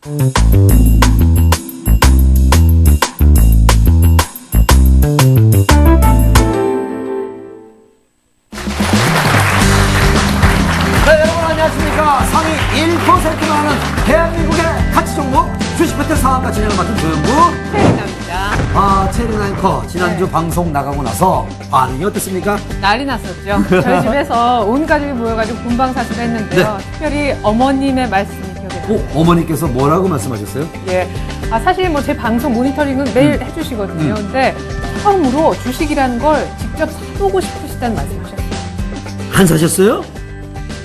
여러분 안녕하십니까. 상위 1%만 하는 대한민국의 가치 종목 주식 배틀 상한가 진행을 맡은 조영구 최리나입니다. 체리나 앵커 지난주 방송 나가고 나서 반응이 어땠습니까? 난리 났었죠. 저희 집에서 온 가족이 모여가지고 본방사수를 했는데요. 네. 특별히 어머님의 말씀이 기억에 나요. 어머니께서 뭐라고 말씀하셨어요? 예. 사실 뭐 제 방송 모니터링은 매일 해주시거든요. 근데 처음으로 주식이라는 걸 직접 사보고 싶으시다는 말씀하셨어요. 안 사셨어요?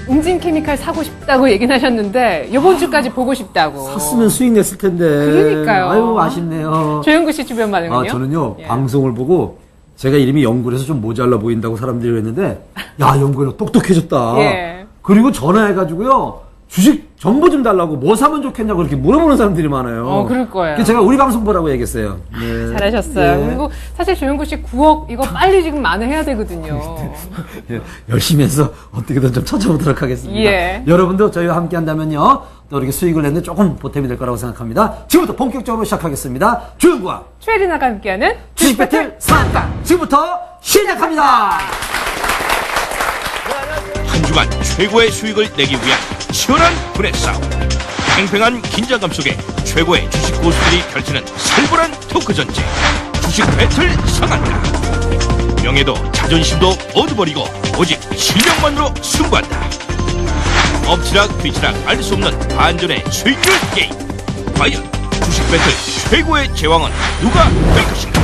웅진 케미칼 사고 싶다고 얘기는 하셨는데 이번 주까지 보고 싶다고. 샀으면 수익 냈을 텐데. 그러니까요. 아유 아쉽네요. 조영구 씨 주변 반응은요? 저는요 예. 방송을 보고 제가 이름이 영구라서 좀 모자라 보인다고 사람들이 했는데 야 영구야 똑똑해졌다. 예. 그리고 전화해가지고요 주식 정보 좀 달라고 뭐 사면 좋겠냐고 그렇게 물어보는 사람들이 많아요. 그럴 거예요. 그래서 제가 우리 방송 보라고 얘기했어요. 네. 잘하셨어요. 예. 그리고 사실 조영구 씨 9억 이거 빨리 지금 만회해야 되거든요. 예, 열심히 해서 어떻게든 좀 찾아보도록 하겠습니다. 예. 여러분도 저희와 함께 한다면요 또 이렇게 수익을 내는데 조금 보탬이 될 거라고 생각합니다. 지금부터 본격적으로 시작하겠습니다. 조영구와 최리나가 함께하는 주식 배틀 상한가 지금부터 시작합니다. 한 주간 최고의 수익을 내기 위한 치열한 분의 싸움. 팽팽한 긴장감 속에 최고의 주식 고수들이 펼치는 살벌한 토크 전쟁. 주식 배틀 상한가. 명예도 자존심도 모두 버리고 오직 실력만으로 승부한다. 엎치락 뒤치락 알 수 없는 반전의 수익률 게임. 과연 주식 배틀 최고의 제왕은 누가 될 것인가?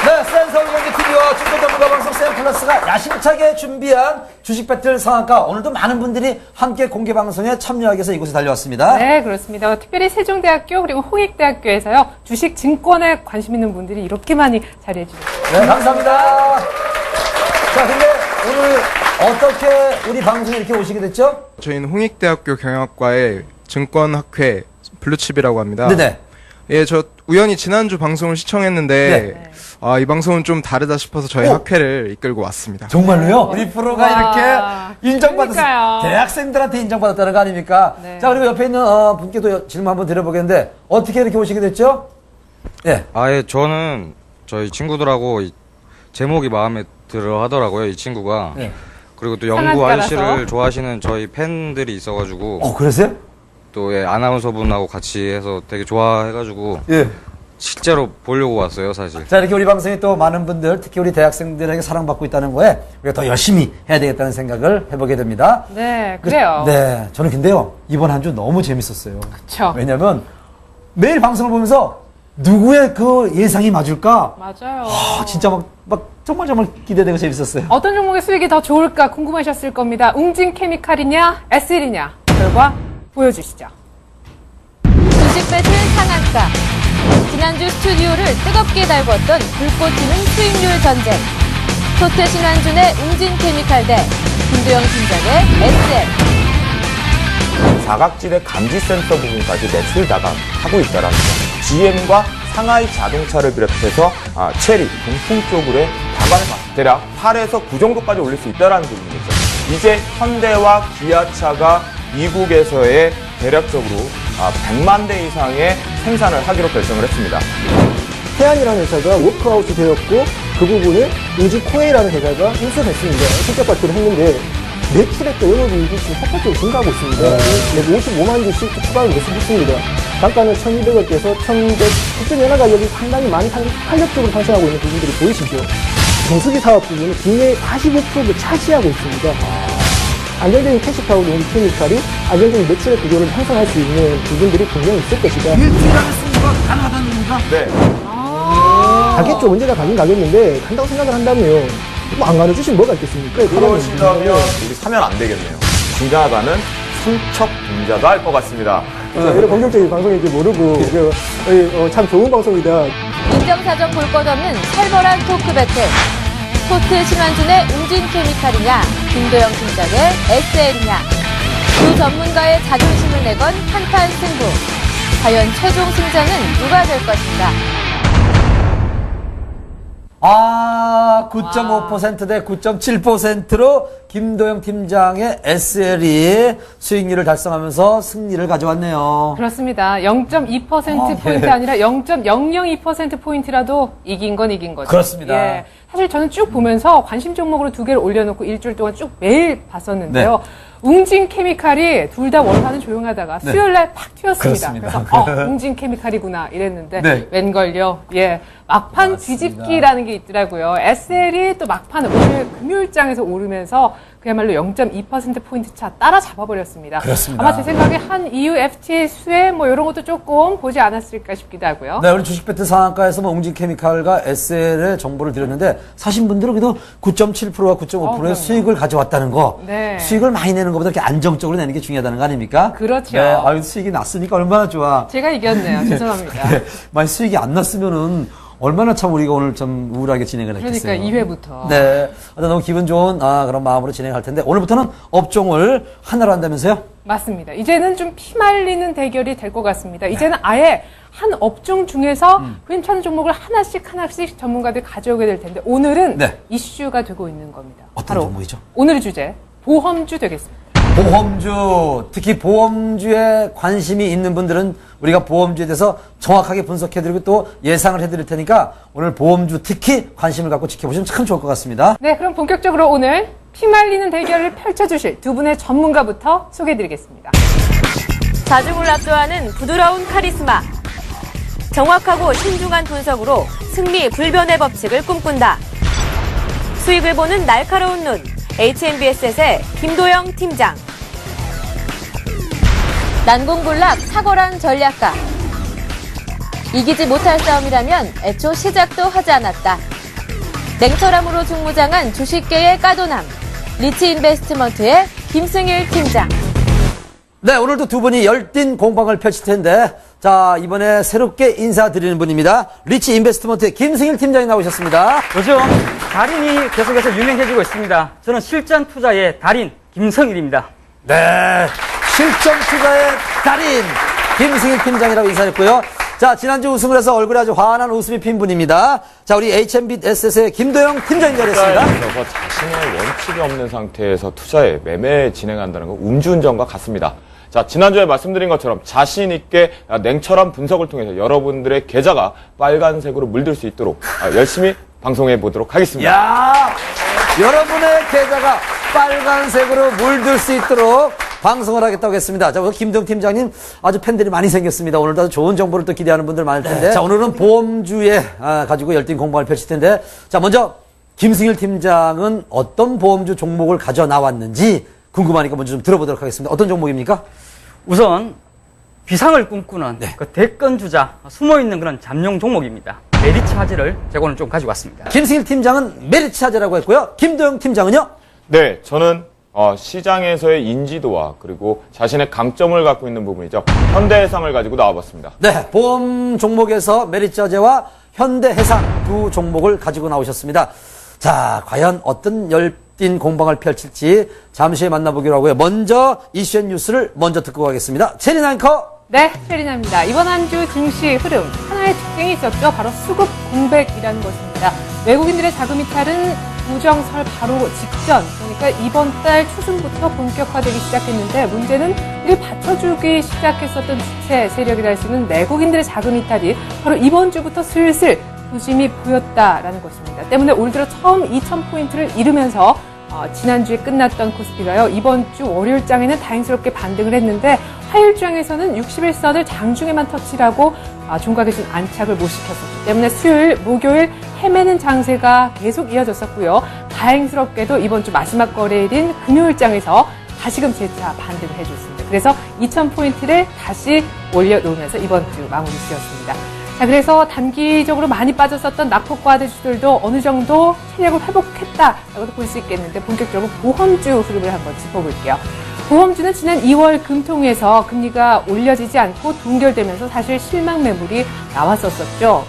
네, 센서울경제 TV와 주식 전문가 방송 센플러스가 야심차게 준비한 주식 배틀 상한가. 오늘도 많은 분들이 함께 공개 방송에 참여하기 위해서 이곳에 달려왔습니다. 네, 그렇습니다. 특별히 세종대학교 그리고 홍익대학교에서요. 주식 증권에 관심 있는 분들이 이렇게 많이 자리해 주셨어요. 네, 감사합니다. 자, 근데 오늘 어떻게 우리 방송에 이렇게 오시게 됐죠? 저희는 홍익대학교 경영학과의 증권학회 블루칩이라고 합니다. 네네. 예, 저 우연히 지난주 방송을 시청했는데 이 방송은 좀 다르다 싶어서 저희 학회를 이끌고 왔습니다. 정말로요? 우리 프로가 와, 이렇게 인정받았어요. 그러니까요. 대학생들한테 인정받았다는 거 아닙니까? 네. 자, 그리고 옆에 있는 분께도 질문 한번 드려보겠는데 어떻게 이렇게 오시게 됐죠? 예. 예, 저는 저희 친구들하고 제목이 마음에 들어 하더라고요, 이 친구가. 네. 그리고 또 영구 상한가라서. 아저씨를 좋아하시는 저희 팬들이 있어가지고, 그러세요? 또 아나운서분하고 같이 해서 되게 좋아해가지고, 예. 실제로 보려고 왔어요, 사실. 자, 이렇게 우리 방송에 또 많은 분들, 특히 우리 대학생들에게 사랑받고 있다는 거에 우리가 더 열심히 해야 되겠다는 생각을 해보게 됩니다. 네, 그래요. 네. 저는 근데요, 이번 한 주 너무 재밌었어요. 그쵸. 왜냐면 매일 방송을 보면서 누구의 그 예상이 맞을까? 맞아요. 진짜 막 정말 기대되고 재밌었어요. 어떤 종목의 수익이 더 좋을까 궁금하셨을 겁니다. 웅진 케미칼이냐, SL이냐. 결과 보여주시죠. 주식 배틀 상한가. 지난주 스튜디오를 뜨겁게 달궜던 불꽃 튀는 수익률 전쟁. 토트 신한준의 웅진 케미칼 대 김도영 팀장의 SL. 사각지대 감지 센서 부분까지 넷을 하고 있다는 거. GM과 상하이 자동차를 비롯해서 체리, 동풍 쪽으로의 다반과 대략 8에서 9 정도까지 올릴 수 있다는 부분이죠. 이제 현대와 기아차가 미국에서의 대략적으로 100만 대 이상의 생산을 하기로 결정을 했습니다. 태안이라는 회사가 워크아웃이 되었고 그 부분을 웅진코에이라는 회사가 인수했습니다. 실적 발표를 했는데 매출액과 영업이익이 지금 폭발적으로 증가하고 있습니다. 매주 55만 주씩 추가로 매수했습니다. 단가는 1,200억에서 1,100, 국제 연화 가격이 상당히 많이 탄력적으로 상승하고 있는 부분들이 보이시죠? 정수기 사업 부분은 국내의 45%를 차지하고 있습니다. 안정적인 캐시파워도 우리 케미칼이 안정적인 매출의 구조를 형성할 수 있는 부분들이 분명히 있을 것이다. 일주일안에 승부가 가능하다는 겁니까? 네. 가겠죠. 언제나 가긴 가겠는데 간다고 생각을 한다면 뭐 안 가르주시면 뭐가 있겠습니까? 그러시다면 우리 사면 안 되겠네요. 중간하다는 삼척 분자가 할 것 같습니다. 이런 공격적인 방송인지 모르고 참 좋은 방송이다. 인정사정 볼 것 없는 살벌한 토크 배틀. 토트 신한준의 웅진 케미칼이냐, 김도영 팀장의 SL이냐. 두 전문가의 자존심을 내건 한판 승부. 과연 최종 승자는 누가 될 것인가? 아, 9.5% 대 9.7%로 김도영 팀장의 SL이 수익률을 달성하면서 승리를 가져왔네요. 그렇습니다. 0.2%포인트 네. 아니라 0.002%포인트라도 이긴 건 이긴 거죠. 그렇습니다. 예. 사실 저는 쭉 보면서 관심 종목으로 2개를 올려놓고 일주일 동안 쭉 매일 봤었는데요. 웅진 케미칼이 둘 다 월화는 조용하다가 수요일날 팍 튀었습니다. 그렇습니다. 그래서 웅진 케미칼이구나 이랬는데 네. 웬걸요. 예, 막판 맞습니다. 뒤집기라는 게 있더라고요. SL이 또 막판 오늘 금요일장에서 오르면서 그야말로 0.2%포인트 차 따라잡아버렸습니다. 그렇습니다. 아마 제 생각에 한 EU FTA 수혜 뭐 이런 것도 조금 보지 않았을까 싶기도 하고요. 네, 우리 주식 배틀 상한가에서 뭐 웅진케미칼과 SL의 정보를 드렸는데 사신 분들은 그래도 9.7%와 9.5%의 그럼요. 수익을 가져왔다는 거. 네. 수익을 많이 내는 것보다 이렇게 안정적으로 내는 게 중요하다는 거 아닙니까? 그렇죠. 네, 아유, 수익이 났으니까 얼마나 좋아. 제가 이겼네요. 죄송합니다. 네, 만약 수익이 안 났으면은 얼마나 참 우리가 오늘 좀 우울하게 진행을 그러니까 했겠어요. 2회부터. 네. 너무 기분 좋은 그런 마음으로 진행할 텐데 오늘부터는 업종을 하나로 한다면서요? 맞습니다. 이제는 좀 피말리는 대결이 될 것 같습니다. 이제는 아예 한 업종 중에서 괜찮은 종목을 하나씩 전문가들이 가져오게 될 텐데 오늘은 네. 이슈가 되고 있는 겁니다. 어떤 바로 종목이죠? 오늘의 주제 보험주 되겠습니다. 보험주, 특히 보험주에 관심이 있는 분들은 우리가 보험주에 대해서 정확하게 분석해드리고 또 예상을 해드릴 테니까 오늘 보험주 특히 관심을 갖고 지켜보시면 참 좋을 것 같습니다. 네, 그럼 본격적으로 오늘 피말리는 대결을 펼쳐주실 두 분의 전문가부터 소개해드리겠습니다. 자중을 압도하는 부드러운 카리스마. 정확하고 신중한 분석으로 승리 불변의 법칙을 꿈꾼다. 수익을 보는 날카로운 눈. HNBS의 김도영 팀장. 난공불락 탁월한 전략가. 이기지 못할 싸움이라면 애초 시작도 하지 않았다. 냉철함으로 중무장한 주식계의 까도남. 리치인베스트먼트의 김승일 팀장. 네, 오늘도 두 분이 열띤 공방을 펼칠 텐데 자, 이번에 새롭게 인사드리는 분입니다. 리치 인베스트먼트의 김승일 팀장이 나오셨습니다. 요즘 달인이 계속해서 유명해지고 있습니다. 저는 실전 투자의 달인 김성일입니다. 네, 실전 투자의 달인 김승일 팀장이라고 인사했고요. 자, 지난주 우승을 해서 얼굴에 아주 환한 웃음이 핀 분입니다. 자, 우리 HNBS의 김도영 팀장님 자리했습니다. 투자에 자신의 원칙이 없는 상태에서 투자에 매매 진행한다는 건 음주운전과 같습니다. 자, 지난주에 말씀드린 것처럼 자신 있게 냉철한 분석을 통해서 여러분들의 계좌가 빨간색으로 물들 수 있도록 열심히 방송해 보도록 하겠습니다. 야, 여러분의 계좌가 빨간색으로 물들 수 있도록 방송을 하겠다고 했습니다. 자, 우리 김도영 팀장님 아주 팬들이 많이 생겼습니다. 오늘도 아주 좋은 정보를 또 기대하는 분들 많을 텐데. 자, 오늘은 보험주에 가지고 열띤 공방을 펼칠 텐데. 자, 먼저 김승일 팀장은 어떤 보험주 종목을 가져 나왔는지 궁금하니까 먼저 좀 들어보도록 하겠습니다. 어떤 종목입니까? 우선 비상을 꿈꾸는 그 대권 주자 숨어있는 그런 잠룡 종목입니다. 메리츠 화재를 제가 오늘 좀 가지고 왔습니다. 김승일 팀장은 메리츠 화재라고 했고요. 김도영 팀장은요? 네, 저는 시장에서의 인지도와 그리고 자신의 강점을 갖고 있는 부분이죠. 현대해상을 가지고 나와봤습니다. 네, 보험 종목에서 메리츠 화재와 현대해상 두 종목을 가지고 나오셨습니다. 자, 과연 어떤 열띤 공방을 펼칠지 잠시 후에 만나보기로 하고요. 먼저 이슈앤 뉴스를 먼저 듣고 가겠습니다. 체린 앵커. 네, 체리나입니다. 이번 한 주 증시 흐름 하나의 특징이 있었죠. 바로 수급 공백이라는 것입니다. 외국인들의 자금 이탈은 부정설 바로 직전, 그러니까 이번 달 초순부터 본격화되기 시작했는데 문제는 이를 받쳐주기 시작했었던 주체 세력이라 할 수 있는 내국인들의 자금 이탈이 바로 이번 주부터 슬슬 조짐이 보였다라는 것입니다. 때문에 올 들어 처음 2,000포인트를 이루면서 지난주에 끝났던 코스피가요. 이번 주 월요일장에는 다행스럽게 반등을 했는데 화요일장에서는 61선을 장중에만 터치하고 종가 기준 안착을 못 시켰었기 때문에 수요일, 목요일 헤매는 장세가 계속 이어졌었고요. 다행스럽게도 이번 주 마지막 거래일인 금요일장에서 다시금 재차 반등을 해줬습니다. 그래서 2,000포인트를 다시 올려놓으면서 이번 주 마무리 지었습니다. 자, 그래서 단기적으로 많이 빠졌었던 낙폭과대주들도 어느 정도 체력을 회복했다라고도 볼 수 있겠는데 본격적으로 보험주 흐름을 한번 짚어볼게요. 보험주는 지난 2월 금통에서 금리가 올려지지 않고 동결되면서 사실 실망 매물이 나왔었죠.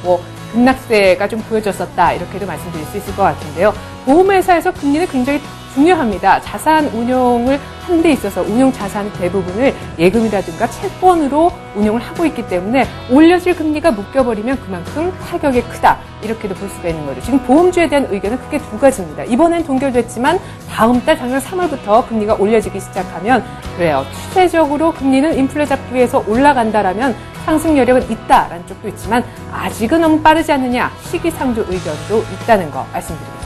급락세가 좀 보여졌었다 이렇게도 말씀드릴 수 있을 것 같은데요. 보험회사에서 금리를 굉장히 중요합니다. 자산 운용을 하는 데 있어서 운용 자산 대부분을 예금이라든가 채권으로 운용을 하고 있기 때문에 올려질 금리가 묶여버리면 그만큼 타격이 크다. 이렇게도 볼 수가 있는 거죠. 지금 보험주에 대한 의견은 크게 두 가지입니다. 이번엔 동결됐지만 다음 달 작년 3월부터 금리가 올려지기 시작하면 그래요. 추세적으로 금리는 인플레 잡기 위해서 올라간다라면 상승 여력은 있다라는 쪽도 있지만 아직은 너무 빠르지 않느냐 시기상조 의견도 있다는 거 말씀드리겠습니다.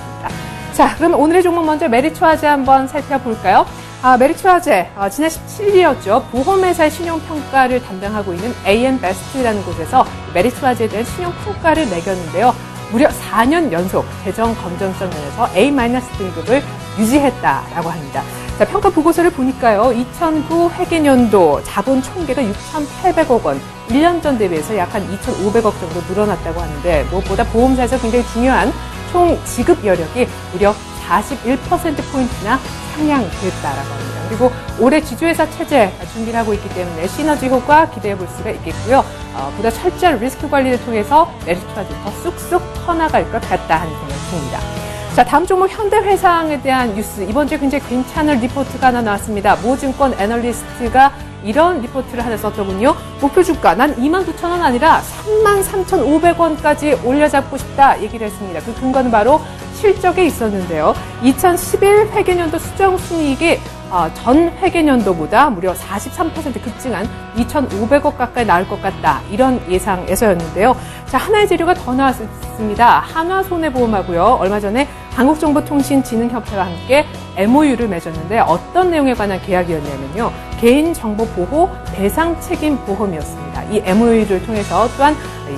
자, 그럼 오늘의 종목 먼저 메리츠화재 한번 살펴볼까요? 메리츠화재 지난 17일이었죠. 보험회사의 신용평가를 담당하고 있는 AM-Best라는 곳에서 메리츠화재에 대한 신용평가를 매겼는데요. 무려 4년 연속 재정 건전성 면에서 A-등급을 유지했다라고 합니다. 자, 평가 보고서를 보니까요. 2009 회계년도 자본 총계가 6,800억 원, 1년 전 대비해서 약 한 2,500억 정도 늘어났다고 하는데 무엇보다 보험사에서 굉장히 중요한 총 지급 여력이 무려 41%포인트나 상향됐다라고 합니다. 그리고 올해 지주회사 체제 준비를 하고 있기 때문에 시너지 효과 기대해 볼 수가 있겠고요. 보다 철저한 리스크 관리를 통해서 메리츠화재 더 쑥쑥 퍼나갈 것 같다 하는 생각이 듭니다. 자, 다음 종목 현대해상에 대한 뉴스. 이번 주에 굉장히 괜찮은 리포트가 하나 나왔습니다. 모증권 애널리스트가 이런 리포트를 하나 썼더군요. 목표 주가 난 29,000원 아니라 33,500원까지 올려잡고 싶다 얘기를 했습니다. 그 근거는 바로 실적에 있었는데요. 2011 회계년도 수정 순이익이 전 회계년도보다 무려 43% 급증한 2,500억 가까이 나올 것 같다. 이런 예상에서였는데요. 자, 하나의 재료가 더 나왔습니다. 한화손해보험하고요. 얼마 전에 한국정보통신진흥협회와 함께 MOU를 맺었는데 어떤 내용에 관한 계약이었냐면요. 개인정보보호 배상책임보험이었습니다. 이 MOU를 통해서 또한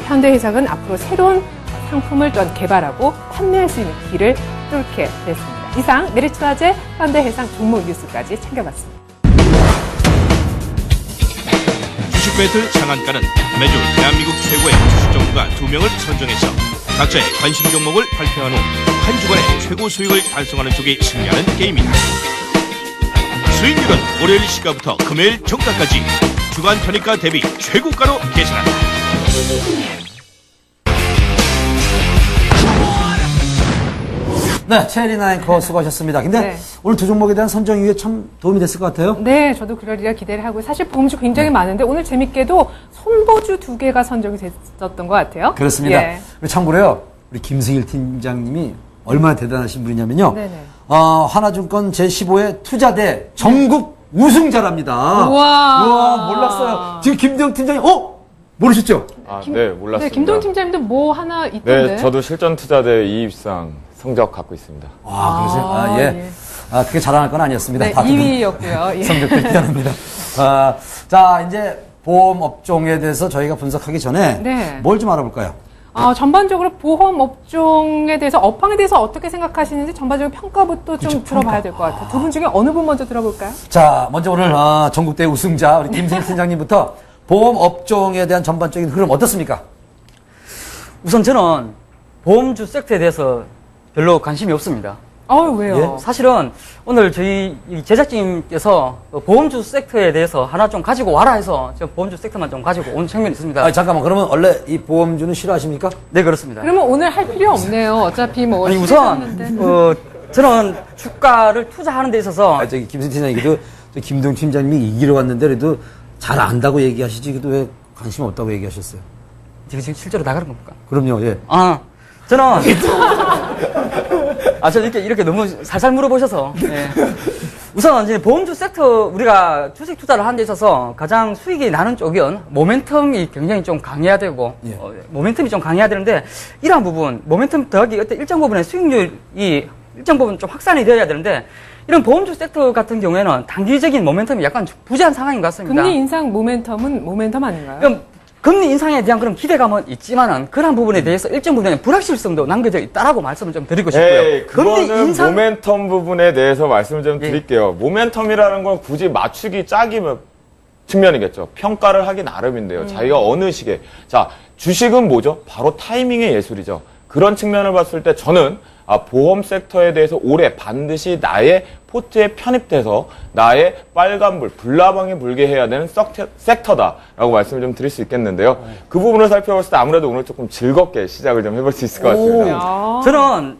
현대해상은 앞으로 새로운 상품을 또한 개발하고 판매할 수 있는 길을 뚫게 됐습니다. 이상 메리츠화재 현대해상 종목 뉴스까지 챙겨봤습니다. 주식 배틀 상한가는 매주 대한민국 최고의 주식 전문가 2명을 선정해서 각자의 관심 종목을 발표한 후 한 주간의 최고 수익을 달성하는 쪽이 승리하는 게임이다. 수익률은 월요일 시가부터 금요일 종가까지 주간 편입가 대비 최고가로 계산한다. 네, 체리나 앵커 수고하셨습니다. 근데 네. 오늘 두 종목에 대한 선정 이후에 참 도움이 됐을 것 같아요. 네, 저도 그러리라 기대를 하고 사실 보험주 굉장히 많은데 오늘 재밌게도 손보주 2개가 선정이 됐었던 것 같아요. 그렇습니다. 예. 그리고 참고로요, 우리 김승일 팀장님이 얼마나 대단하신 분이냐면요. 네네. 하나증권 제15회 투자대 전국 우승자랍니다. 우와. 몰랐어요. 지금 김대영 팀장님, 모르셨죠? 네, 몰랐습니다. 네, 김동훈 팀장님도 뭐 하나 있던데. 네, 저도 실전 투자대 이입상 성적 갖고 있습니다. 그러세요? 예. 그게 자랑할 건 아니었습니다. 네, 다 2위였고요. 예. 성적들 미안합니다. 자, 이제 보험 업종에 대해서 저희가 분석하기 전에 네. 뭘 좀 알아볼까요? 전반적으로 보험 업종에 대해서 업황에 대해서 어떻게 생각하시는지 전반적인 평가부터 좀 들어봐야 될 것 같아요. 두 분 중에 어느 분 먼저 들어볼까요? 자, 먼저 오늘 전국대 우승자 우리 김승일 팀장님부터 보험 업종에 대한 전반적인 흐름 어떻습니까? 우선 저는 보험주 섹터에 대해서 별로 관심이 없습니다. 왜요? 사실은 오늘 저희 제작진님께서 보험주 섹터에 대해서 하나 좀 가지고 와라 해서 제가 보험주 섹터만 좀 가지고 온 측면이 있습니다. 잠깐만, 그러면 원래 이 보험주는 싫어하십니까? 네, 그렇습니다. 그러면 오늘 할 필요 없네요. 어차피 뭐. 아니, 우선 저는 주가를 투자하는 데 있어서 저기 김승일 팀장님도 김동 팀장님이 이기러 왔는데 그래도 잘 안다고 얘기하시지, 그래도 왜 관심 없다고 얘기하셨어요? 지금 실제로 나가는 겁니까? 그럼요, 예. 저는 저 이렇게 너무 살살 물어보셔서. 예. 우선 이제 보험주 섹터 우리가 주식 투자를 하는 데 있어서 가장 수익이 나는 쪽은 모멘텀이 굉장히 좀 강해야 되고 모멘텀이 좀 강해야 되는데 이러한 부분 모멘텀 더하기 어떤 일정 부분의 수익률이 일정 부분 좀 확산이 되어야 되는데 이런 보험주 섹터 같은 경우에는 단기적인 모멘텀이 약간 부재한 상황인 것 같습니다. 금리 인상 모멘텀은 모멘텀 아닌가요? 그럼 금리 인상에 대한 그런 기대감은 있지만은 그런 부분에 대해서 일정 부분의 불확실성도 남겨져 있다라고 말씀을 좀 드리고 싶고요. 그거는 모멘텀 부분에 대해서 말씀을 좀 드릴게요. 모멘텀이라는 건 굳이 맞추기 짝이 측면이겠죠. 평가를 하기 나름인데요. 자기가 어느 시기에. 자, 주식은 뭐죠? 바로 타이밍의 예술이죠. 그런 측면을 봤을 때 저는 보험 섹터에 대해서 올해 반드시 나의 포트에 편입돼서 나의 빨간불, 불나방이 불게 해야 되는 섹터다라고 말씀을 좀 드릴 수 있겠는데요. 그 부분을 살펴봤을 때 아무래도 오늘 조금 즐겁게 시작을 좀 해볼 수 있을 것 같습니다. 저는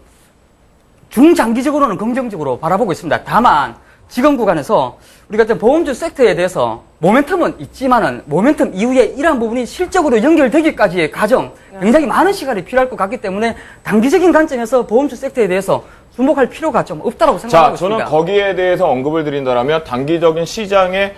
중장기적으로는 긍정적으로 바라보고 있습니다. 다만 지금 구간에서 우리가 보험주 섹터에 대해서 모멘텀은 있지만은 모멘텀 이후에 이러한 부분이 실적으로 연결되기까지의 과정 굉장히 많은 시간이 필요할 것 같기 때문에 단기적인 관점에서 보험주 섹터에 대해서 주목할 필요가 좀 없다라고 생각하고 저는 있습니다. 거기에 대해서 언급을 드린다면 단기적인 시장의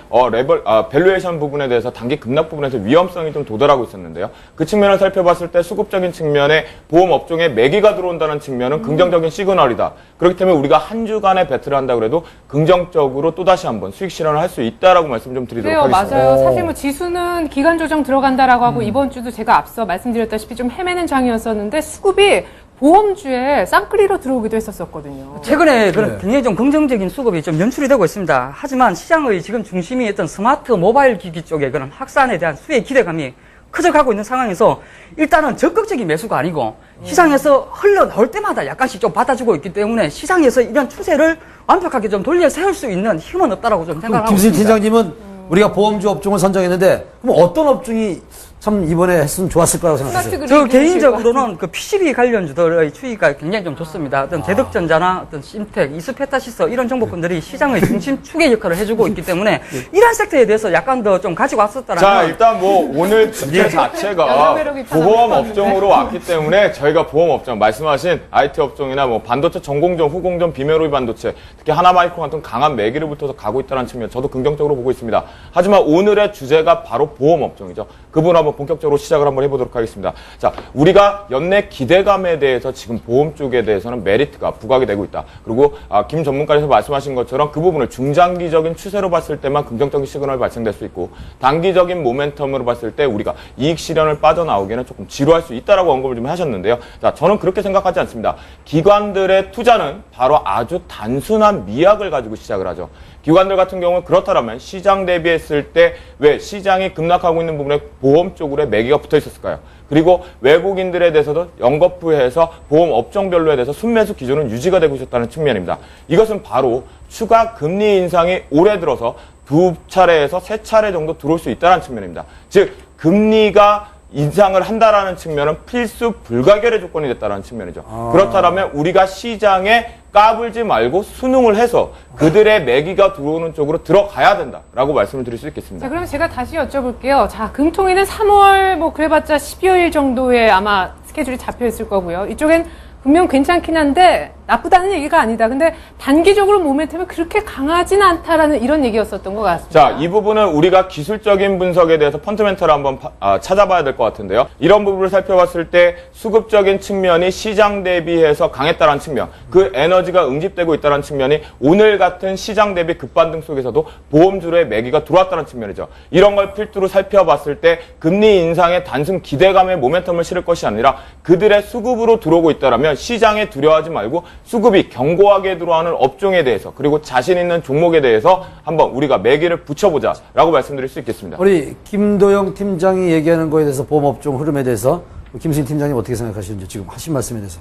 밸류에이션 부분에 대해서 단기 급락 부분에서 위험성이 좀 도달하고 있었는데요. 그 측면을 살펴봤을 때 수급적인 측면에 보험 업종에 매기가 들어온다는 측면은 긍정적인 시그널이다. 그렇기 때문에 우리가 한 주간의 배틀을 한다 그래도 긍정적으로 또다시 한번 수익 실현을 할 수 있다라고 말씀 좀 드리도록 그래요, 하겠습니다. 맞아요. 사실 뭐 지수는 기간 조정 들어간다라고 하고 이번 주도 제가 앞서 말씀드렸다시피 좀 헤매는 장이었었는데 수급이 보험주에 쌍끌이로 들어오기도 했었거든요. 최근에 그런 굉장히 좀 긍정적인 수급이 좀 연출이 되고 있습니다. 하지만 시장의 지금 중심이 어떤 스마트 모바일 기기 쪽의 그런 확산에 대한 수의 기대감이 커져가고 있는 상황에서 일단은 적극적인 매수가 아니고 시장에서 흘러나올 때마다 약간씩 좀 받아주고 있기 때문에 시장에서 이런 추세를 완벽하게 좀 돌려 세울 수 있는 힘은 없다라고 좀 생각하고 김수진 있습니다. 팀장님은 우리가 보험주 업종을 선정했는데 그럼 어떤 업종이 참 이번에 했으면 좋았을 거라고 생각하세요? 저 개인적으로는 그 PCB 관련주들의 추이가 굉장히 좀 좋습니다. 어떤 제덕전자나 어떤 심텍, 이스페타시서 이런 정보권들이 시장의 중심축의 역할을 해주고 있기 때문에 이런 섹터에 대해서 약간 더 좀 가지고 왔었다라는. 자, 일단 뭐 오늘 주제 자체가 보험 업종으로 왔기 때문에 저희가 보험 업종 말씀하신 IT 업종이나 뭐 반도체 전공정, 후공정, 비메모리 반도체 특히 하나마이크론 같은 강한 매기를 붙어서 가고 있다는 측면 저도 긍정적으로 보고 있습니다. 하지만 오늘의 주제가 바로 보험 업종이죠. 그 부분 한번 본격적으로 시작을 한번 해보도록 하겠습니다. 자, 우리가 연내 기대감에 대해서 지금 보험 쪽에 대해서는 메리트가 부각이 되고 있다. 그리고 김 전문가께서 말씀하신 것처럼 그 부분을 중장기적인 추세로 봤을 때만 긍정적인 시그널이 발생될 수 있고 단기적인 모멘텀으로 봤을 때 우리가 이익 실현을 빠져나오기에는 조금 지루할 수 있다라고 언급을 좀 하셨는데요. 자, 저는 그렇게 생각하지 않습니다. 기관들의 투자는 바로 아주 단순한 미학을 가지고 시작을 하죠. 기관들 같은 경우는 그렇다면 시장 대비했을 때 왜 시장이 급락하고 있는 부분에 보험 쪽으로 매기가 붙어 있었을까요? 그리고 외국인들에 대해서도 연거푸해서 보험 업종별로에 대해서 순매수 기준은 유지가 되고 있었다는 측면입니다. 이것은 바로 추가 금리 인상이 올해 들어서 2차례에서 3차례 정도 들어올 수 있다는 측면입니다. 즉 금리가 인상을 한다라는 측면은 필수 불가결의 조건이 됐다는 측면이죠. 그렇다면 우리가 시장에 까불지 말고 순응을 해서 그들의 매기가 들어오는 쪽으로 들어가야 된다라고 말씀을 드릴 수 있겠습니다. 자, 그럼 제가 다시 여쭤볼게요. 자, 금통위는 3월 뭐 그래봤자 10여일 정도에 아마 스케줄이 잡혀 있을 거고요. 이쪽엔 분명 괜찮긴 한데 나쁘다는 얘기가 아니다. 근데 단기적으로 모멘텀이 그렇게 강하진 않다라는 이런 얘기였었던 것 같습니다. 자, 이 부분은 우리가 기술적인 분석에 대해서 펀더멘털을 한번 찾아봐야 될 것 같은데요. 이런 부분을 살펴봤을 때 수급적인 측면이 시장 대비해서 강했다는 측면, 그 에너지가 응집되고 있다는 측면이 오늘 같은 시장 대비 급반등 속에서도 보험주의 매기가 들어왔다는 측면이죠. 이런 걸 필두로 살펴봤을 때 금리 인상의 단순 기대감에 모멘텀을 실을 것이 아니라 그들의 수급으로 들어오고 있다면 시장에 두려워하지 말고 수급이 견고하게 들어가는 업종에 대해서 그리고 자신 있는 종목에 대해서 한번 우리가 매기를 붙여보자라고 말씀드릴 수 있겠습니다. 우리 김도영 팀장이 얘기하는 거에 대해서 보험업종 흐름에 대해서 김수진 팀장님 어떻게 생각하시는지 지금 하신 말씀에 대해서.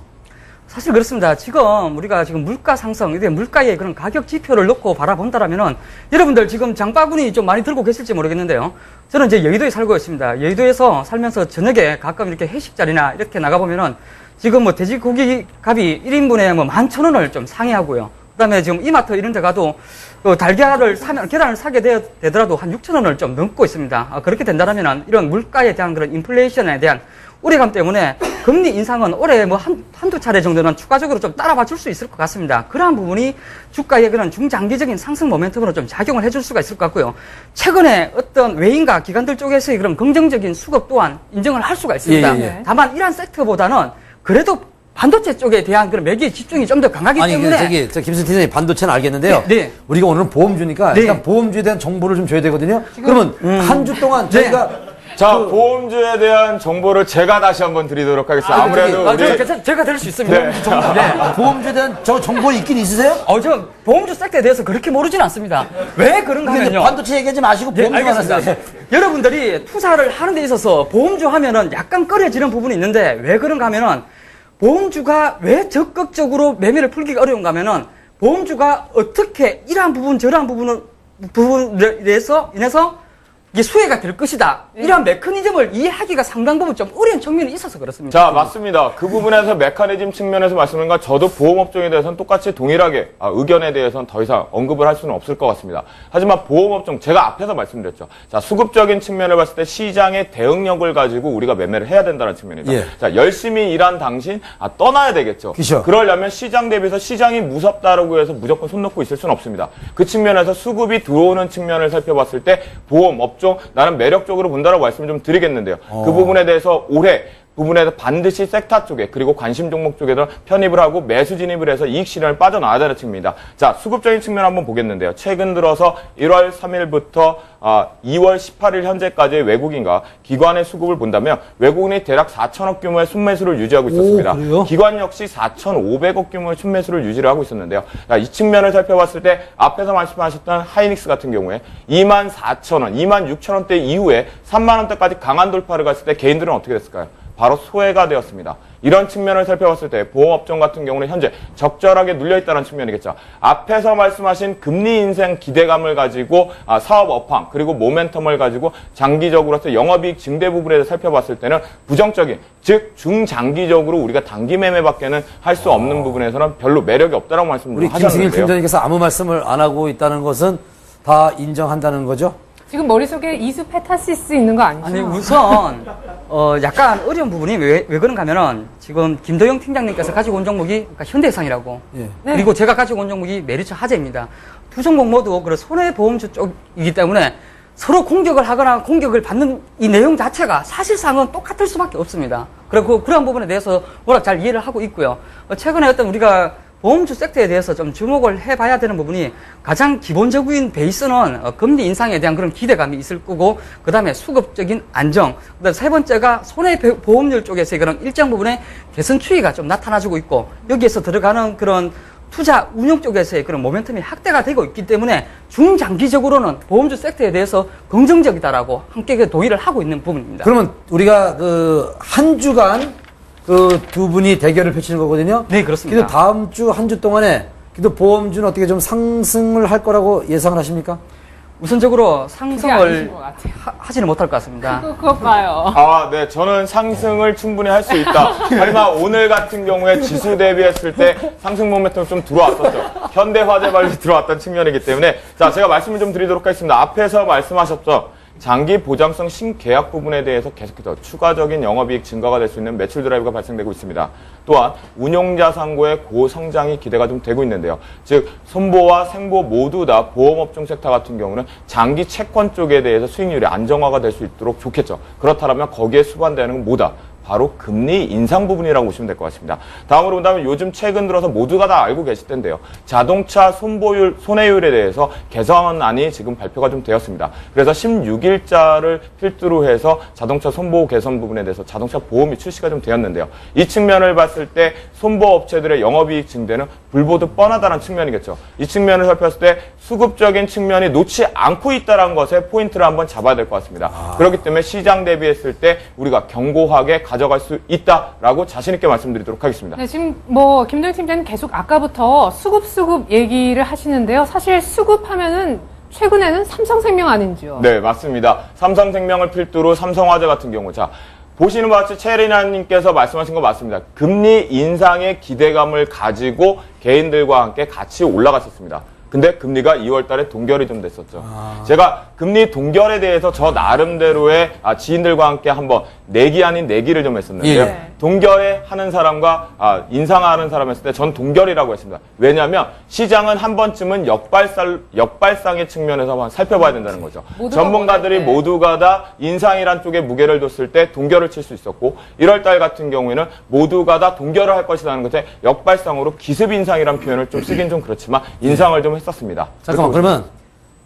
사실 그렇습니다. 지금 우리가 지금 물가 상승, 이게 물가의 그런 가격 지표를 놓고 바라본다라면은 여러분들 지금 장바구니 좀 많이 들고 계실지 모르겠는데요. 저는 이제 여의도에 살고 있습니다. 여의도에서 살면서 저녁에 가끔 이렇게 회식 자리나 이렇게 나가보면은 지금 뭐 돼지고기 값이 1인분에 뭐 11,000원을 좀 상회하고요. 그 다음에 지금 이마트 이런 데 가도 달걀을 사면, 계란을 사게 되더라도 한 6,000원을 좀 넘고 있습니다. 그렇게 된다면 이런 물가에 대한 그런 인플레이션에 대한 우려감 때문에 금리 인상은 올해 뭐 한두 차례 정도는 추가적으로 좀 따라봐 줄 수 있을 것 같습니다. 그러한 부분이 주가의 그런 중장기적인 상승 모멘텀으로 좀 작용을 해줄 수가 있을 것 같고요. 최근에 어떤 외인과 기관들 쪽에서의 그런 긍정적인 수급 또한 인정을 할 수가 있습니다. 예. 다만 이러한 섹터보다는 그래도 반도체 쪽에 대한 그런 매기의 집중이 좀 더 강하기 때문에. 저 김수진 팀장님 반도체는 알겠는데요. 네. 우리가 오늘은 보험주니까 네. 일단 보험주에 대한 정보를 좀 줘야 되거든요. 그러면 한 주 동안 저희가 자, 보험주에 대한 정보를 제가 다시 한번 드리도록 하겠습니다. 아무래도 제가 드릴 수 있습니다. 네. 보험주에 대한 정보 있긴 있으세요? 저 보험주 섹터에 대해서 그렇게 모르진 않습니다. 왜 그런가 하면요. 반도체 얘기하지 마시고 네, 보험주만 알겠습니다. 하세요. 여러분들이 투자를 하는 데 있어서 보험주 하면은 약간 꺼려지는 부분이 있는데 왜 그런가 하면은 보험주가 왜 적극적으로 매매를 풀기가 어려운가 하면은 보험주가 어떻게 이러한 부분 저러한 부분에 인해서 이게 수혜가 될 것이다. 이러한 메커니즘을 이해하기가 상당 부분 좀 어려운 측면이 있어서 그렇습니다. 자, 맞습니다. 그 부분에서 메커니즘 측면에서 말씀드린 저도 보험업종에 대해서는 똑같이 동일하게 의견에 대해서는 더 이상 언급을 할 수는 없을 것 같습니다. 하지만 보험업종, 제가 앞에서 말씀드렸죠. 자, 수급적인 측면을 봤을 때 시장의 대응력을 가지고 우리가 매매를 해야 된다는 측면이다. 예. 자, 열심히 일한 당신, 떠나야 되겠죠. 그죠. 그러려면 시장 대비해서 시장이 무섭다라고 해서 무조건 손 놓고 있을 수는 없습니다. 그 측면에서 수급이 들어오는 측면을 살펴봤을 때 보험업종 나는 매력적으로 본다라고 말씀을 좀 드리겠는데요. 그 부분에 대해서 올해 부분에서 반드시 섹터 쪽에 그리고 관심 종목 쪽에도 편입을 하고 매수 진입을 해서 이익 실현을 빠져나와야 되는 측면이다. 자, 수급적인 측면 한번 보겠는데요. 최근 들어서 1월 3일부터 2월 18일 현재까지의 외국인과 기관의 수급을 본다면 외국인이 대략 4천억 규모의 순매수를 유지하고 있었습니다. 그래요? 기관 역시 4,500억 규모의 순매수를 유지를 하고 있었는데요. 자, 이 측면을 살펴봤을 때 앞에서 말씀하셨던 하이닉스 같은 경우에 24,000원, 26,000원대 이후에 3만원대까지 강한 돌파를 갔을 때 개인들은 어떻게 됐을까요? 바로 소외가 되었습니다. 이런 측면을 살펴봤을 때 보험업종 같은 경우는 현재 적절하게 눌려있다는 측면이겠죠. 앞에서 말씀하신 금리 인상 기대감을 가지고 사업 업황 그리고 모멘텀을 가지고 장기적으로서 영업이익 증대 부분에 대해서 살펴봤을 때는 부정적인, 즉 중장기적으로 우리가 단기 매매밖에는 할 수 없는 부분에서는 별로 매력이 없다라고 말씀을 우리 김승일 하셨는데요. 팀장님께서 아무 말씀을 안 하고 있다는 것은 다 인정한다는 거죠? 지금 머릿속에 이수페타시스 있는 거 아니죠? 아니, 우선, 약간 어려운 부분이 왜 그런가 하면은, 지금 김도영 팀장님께서 가지고 온 종목이 그러니까 현대해상이라고, 예. 그리고 제가 가지고 온 종목이 메리츠 화재입니다. 두 종목 모두 그 손해보험주 쪽이기 때문에 서로 공격을 하거나 공격을 받는 이 내용 자체가 사실상은 똑같을 수밖에 없습니다. 그리고 그런 부분에 대해서 워낙 잘 이해를 하고 있고요. 최근에 어떤 우리가 보험주 섹터에 대해서 좀 주목을 해봐야 되는 부분이 가장 기본적인 베이스는 금리 인상에 대한 그런 기대감이 있을 거고, 그 다음에 수급적인 안정, 그 다음에 세 번째가 손해보험률 쪽에서의 그런 일정 부분의 개선 추이가 좀 나타나지고 있고, 여기에서 들어가는 그런 투자 운용 쪽에서의 그런 모멘텀이 확대가 되고 있기 때문에 중장기적으로는 보험주 섹터에 대해서 긍정적이다라고 함께 동의를 하고 있는 부분입니다. 그러면 우리가 한 주간 두 분이 대결을 펼치는 거거든요. 네, 그렇습니다. 그래서 다음 주 한 주 동안에 그래도 보험주는 어떻게 좀 상승을 할 거라고 예상을 하십니까? 우선적으로 그게 상승을 아니신 것 같아요. 하지는 못할 것 같습니다. 그거 봐요. 네, 저는 상승을 충분히 할 수 있다. 하지만 오늘 같은 경우에 지수 대비했을 때 상승 모멘텀이 좀 들어왔었죠. 현대화재발이 들어왔던 측면이기 때문에, 자, 제가 말씀을 좀 드리도록 하겠습니다. 앞에서 말씀하셨죠. 장기 보장성 신계약 부분에 대해서 계속해서 추가적인 영업이익 증가가 될 수 있는 매출 드라이브가 발생되고 있습니다. 또한 운용자산고의 고성장이 기대가 좀 되고 있는데요. 즉 손보와 생보 모두 다 보험업종 섹터 같은 경우는 장기 채권 쪽에 대해서 수익률이 안정화가 될 수 있도록 좋겠죠. 그렇다면 거기에 수반되는 건 뭐다? 바로 금리 인상 부분이라고 보시면 될 것 같습니다. 다음으로 본다면 요즘 최근 들어서 모두가 다 알고 계실 텐데요. 자동차 손해율에 대해서 개선안이 지금 발표가 좀 되었습니다. 그래서 16일자를 필두로 해서 자동차 손보호 개선 부분에 대해서 자동차 보험이 출시가 좀 되었는데요. 이 측면을 봤을 때 손보업체들의 영업이익 증대는 불보듯 뻔하다는 측면이겠죠. 이 측면을 살폈을 때 수급적인 측면이 놓지 않고 있다는 것에 포인트를 한번 잡아야 될 것 같습니다. 그렇기 때문에 시장 대비했을 때 우리가 견고하게 가져갈 수 있다라고 자신있게 말씀드리도록 하겠습니다. 네, 지금 김도영 팀장님 계속 아까부터 수급 얘기를 하시는데요. 사실 수급하면은 최근에는 삼성생명 아닌지요? 네, 맞습니다. 삼성생명을 필두로 삼성화재 같은 경우, 자, 보시는 바와 같이 최리나님께서 말씀하신 거 맞습니다. 금리 인상의 기대감을 가지고 개인들과 함께 같이 올라갔었습니다. 근데 금리가 2월 달에 동결이 좀 됐었죠. 제가 금리 동결에 대해서 저 나름대로의 지인들과 함께 한번 내기 아닌 내기를 좀 했었는데요. 예. 동결에 하는 사람과 인상하는 사람 했을 때 전 동결이라고 했습니다. 왜냐하면 시장은 한 번쯤은 역발상의 측면에서 한번 살펴봐야 된다는 거죠. 전문가들이 모두가 다 인상이란 쪽에 무게를 뒀을 때 동결을 칠 수 있었고 1월 달 같은 경우에는 모두가 다 동결을 할 것이라는 것에 역발상으로 기습 인상이라는 표현을 좀 쓰긴 좀 그렇지만 인상을 좀 했었습니다. 잠깐만, 그러면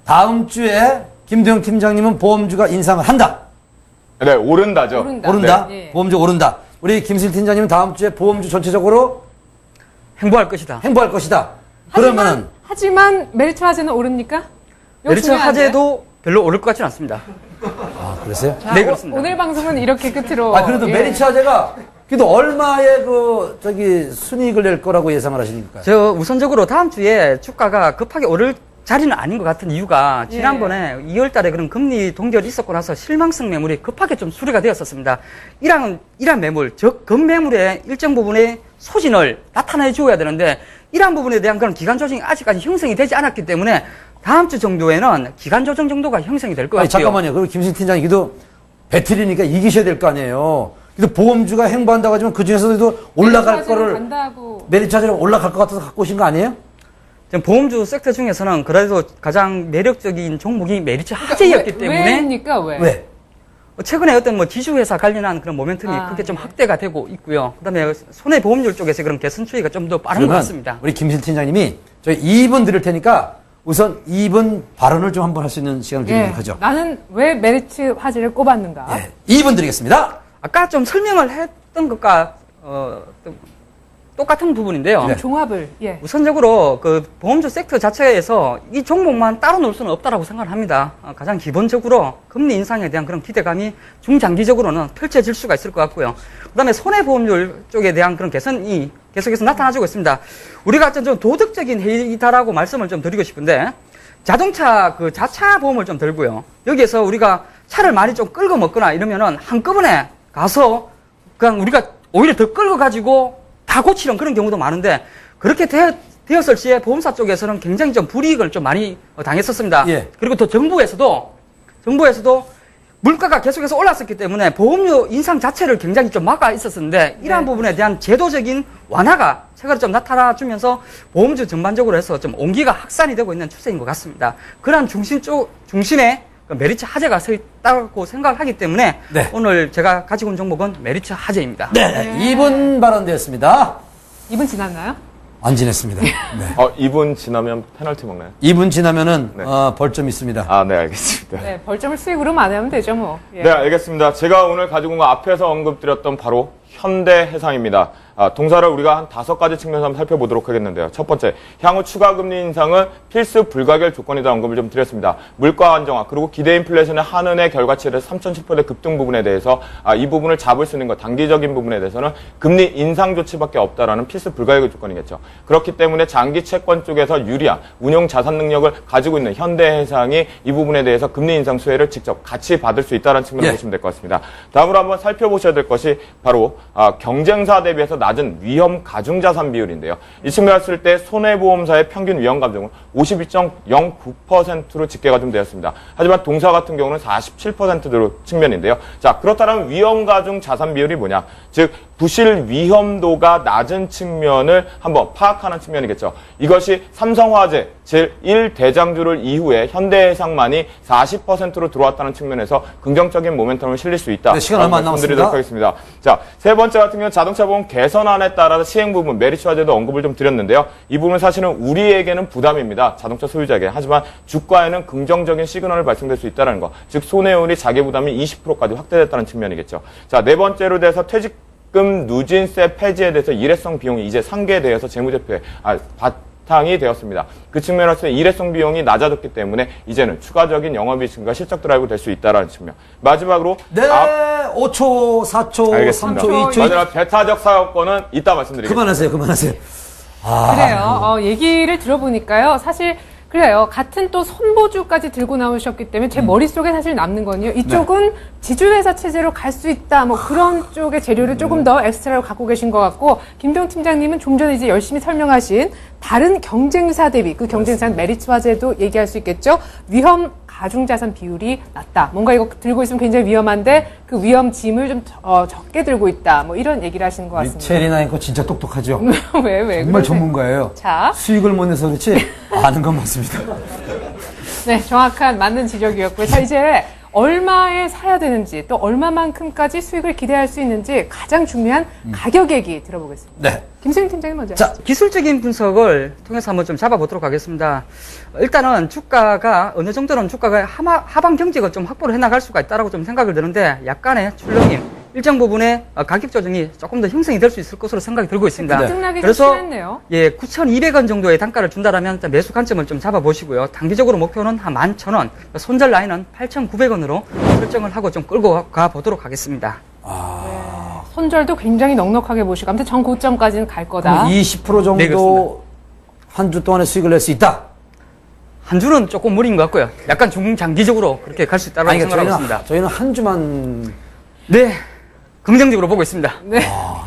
다음 주에 김도영 팀장님은 보험주가 인상을 한다. 네, 오른다죠. 오른다. 네. 보험주 오른다. 우리 김승일 팀장님은 다음 주에 보험주 전체적으로 행보할 것이다. 행보할 것이다. 그러면은 하지만 메리츠 화재는 오릅니까? 메리츠 화재도 별로 오를 것 같지는 않습니다. 그러세요? 네, 그렇습니다. 오늘 방송은 이렇게 끝으로. 그래도 메리츠 화재가 그래도 얼마의 순이익을 낼 거라고 예상을 하시니까? 저 우선적으로 다음 주에 주가가 급하게 오를 자리는 아닌 것 같은 이유가 지난번에 2월 달에 그런 금리 동결이 있었고 나서 실망성 매물이 급하게 좀 수리가 되었었습니다. 이러한 매물, 즉, 급매물의 일정 부분의 소진을 나타내 주어야 되는데 이러한 부분에 대한 그런 기간 조정이 아직까지 형성이 되지 않았기 때문에 다음 주 정도에는 기간 조정 정도가 형성이 될 것 같아요. 잠깐만요. 그리고 김신 팀장님, 이도 배틀이니까 이기셔야 될 거 아니에요. 그래도 보험주가 행보한다고 하지만 그 중에서도 올라갈 거를 간다고. 메리츠화재로 올라갈 것 같아서 갖고 오신 거 아니에요? 지금 보험주 섹터 중에서는 그래도 가장 매력적인 종목이 메리츠 화재였기 때문에 왜입니까? 왜? 최근에 어떤 뭐 지주회사 관련한 그런 모멘텀이 크게 좀 확대가 되고 있고요. 그다음에 손해보험률 쪽에서 그런 개선 추이가 좀 더 빠른 것 같습니다. 우리 김신 팀장님이 저희 2분 드릴 테니까 우선 2분 발언을 좀 한번 할 수 있는 시간을 드리도록 하죠. 나는 왜 메리츠 화재를 꼽았는가? 2분 드리겠습니다. 아까 좀 설명을 했던 것과 똑같은 부분인데요. 종합을 우선적으로 그 보험주 섹터 자체에서 이 종목만 따로 놓을 수는 없다라고 생각을 합니다. 가장 기본적으로 금리 인상에 대한 그런 기대감이 중장기적으로는 펼쳐질 수가 있을 것 같고요. 그다음에 손해보험률 쪽에 대한 그런 개선이 계속해서 나타나주고 있습니다. 우리가 좀 도덕적인 해이다라고 말씀을 좀 드리고 싶은데 자동차 그 자차 보험을 좀 들고요. 여기에서 우리가 차를 많이 좀 끌고 먹거나 이러면은 한꺼번에 가서 그냥 우리가 오히려 더 끌고 가지고 다 고치는 그런 경우도 많은데 그렇게 되었을 시에 보험사 쪽에서는 굉장히 좀 불이익을 좀 많이 당했었습니다. 그리고 또 정부에서도 물가가 계속해서 올랐었기 때문에 보험료 인상 자체를 굉장히 좀 막아 있었는데 이러한 부분에 대한 제도적인 완화가 최근에 좀 나타나주면서 보험주 전반적으로 해서 좀 온기가 확산이 되고 있는 추세인 것 같습니다. 그러한 중심에 메리츠 화재가 서 있다고 생각을 하기 때문에 오늘 제가 가지고 온 종목은 메리츠 화재입니다. 2분 발언되었습니다. 2분 지났나요? 안 지냈습니다. 2분 지나면 페널티 먹나요? 2분 지나면은 벌점 있습니다. 아, 네, 알겠습니다. 네, 벌점을 수익으로 안 하면 되죠, 뭐. 네, 알겠습니다. 제가 오늘 가지고 온 거 앞에서 언급드렸던 바로 현대해상입니다. 동사를 우리가 한 5가지 측면에서 한번 살펴보도록 하겠는데요. 첫 번째, 향후 추가 금리 인상은 필수 불가결 조건이다 언급을 좀 드렸습니다. 물가 안정화 그리고 기대 인플레이션의 한은의 결과치를 3,010% 급등 부분에 대해서 이 부분을 잡을 수 있는 것, 단기적인 부분에 대해서는 금리 인상 조치밖에 없다라는 필수 불가결 조건이겠죠. 그렇기 때문에 장기 채권 쪽에서 유리한 운용 자산 능력을 가지고 있는 현대해상이 이 부분에 대해서 금리 인상 수혜를 직접 같이 받을 수 있다는 측면을 보시면 될 것 같습니다. 다음으로 한번 살펴보셔야 될 것이 바로 경쟁사 대비해서 낮은 위험 가중자산 비율인데요. 이 측면을 봤을 때 손해보험사의 평균 위험 가중은 52.09%로 집계가 좀 되었습니다. 하지만 동사 같은 경우는 47%로 측면인데요. 자, 그렇다면 위험 가중 자산 비율이 뭐냐? 즉 부실 위험도가 낮은 측면을 한번 파악하는 측면이겠죠. 이것이 삼성화재 제1대장주를 이후에 현대해상만이 40%로 들어왔다는 측면에서 긍정적인 모멘텀을 실릴 수 있다. 네, 시간 얼마 안 남았습니다. 하겠습니다. 자, 세 번째 같은 경우는 자동차 보험 개선안에 따라서 시행 부분 메리츠 화재도 언급을 좀 드렸는데요. 이 부분은 사실은 우리에게는 부담입니다. 자동차 소유자에게. 하지만 주가에는 긍정적인 시그널을 발생될 수 있다는 거. 즉 손해율이 자기 부담이 20%까지 확대됐다는 측면이겠죠. 자, 네 번째로 돼서 퇴직금 누진세 폐지에 대해서 일회성 비용이 이제 상계되어서 재무제표에 바탕이 되었습니다. 그 측면에서 일회성 비용이 낮아졌기 때문에 이제는 추가적인 영업이익 증가 실적 드라이브 될 수 있다는 측면. 마지막으로 5초, 4초, 알겠습니다. 3초, 2초. 마지막 배타적 사업권은 이따 말씀드리겠습니다. 그만하세요. 그래요. 얘기를 들어보니까요. 사실 그래요. 같은 또 손보주까지 들고 나오셨기 때문에 제 머릿속에 사실 남는 건요. 이쪽은 지주회사 체제로 갈 수 있다. 뭐 그런 쪽의 재료를 조금 더 엑스트라로 갖고 계신 것 같고 김병 팀장님은 좀 전에 이제 열심히 설명하신 다른 경쟁사 대비 그 경쟁사는 메리츠 화재도 얘기할 수 있겠죠. 위험 가중자산 비율이 낮다. 뭔가 이거 들고 있으면 굉장히 위험한데 그 위험 짐을 좀 적게 들고 있다. 뭐 이런 얘기를 하시는 것 같습니다. 체리나 이거 진짜 똑똑하죠. 왜 정말 그러세요? 전문가예요. 자, 수익을 못 내서 그렇지 아는 건 맞습니다. 네, 정확한 맞는 지적이었고요. 자, 이제 얼마에 사야 되는지 또 얼마만큼까지 수익을 기대할 수 있는지 가장 중요한 가격 얘기 들어보겠습니다. 네. 김승희 팀장님 먼저. 자, 기술적인 분석을 통해서 한번 좀 잡아보도록 하겠습니다. 일단은 주가가 어느 정도는 주가가 하방 경직을 좀 확보를 해나갈 수가 있다라고 좀 생각을 드는데 약간의 출렁임, 일정 부분의 가격 조정이 조금 더 형성이 될 수 있을 것으로 생각이 들고 있습니다. 급등락이 좀 그래서 심했네요. 9,200원 정도의 단가를 준다라면 매수 관점을 좀 잡아보시고요. 단기적으로 목표는 한 11,000원, 손절 라인은 8,900원으로 설정을 하고 좀 끌고 가보도록 하겠습니다. 손절도 굉장히 넉넉하게 보시고 아무튼 전 고점까지는 갈 거다. 20% 정도 네, 한 주 동안의 수익을 낼 수 있다. 한 주는 조금 무리인 것 같고요. 약간 중장기적으로 그렇게 갈 수 있다고 생각하고 있습니다. 저희는 한 주만. 네, 긍정적으로 보고 있습니다. 네.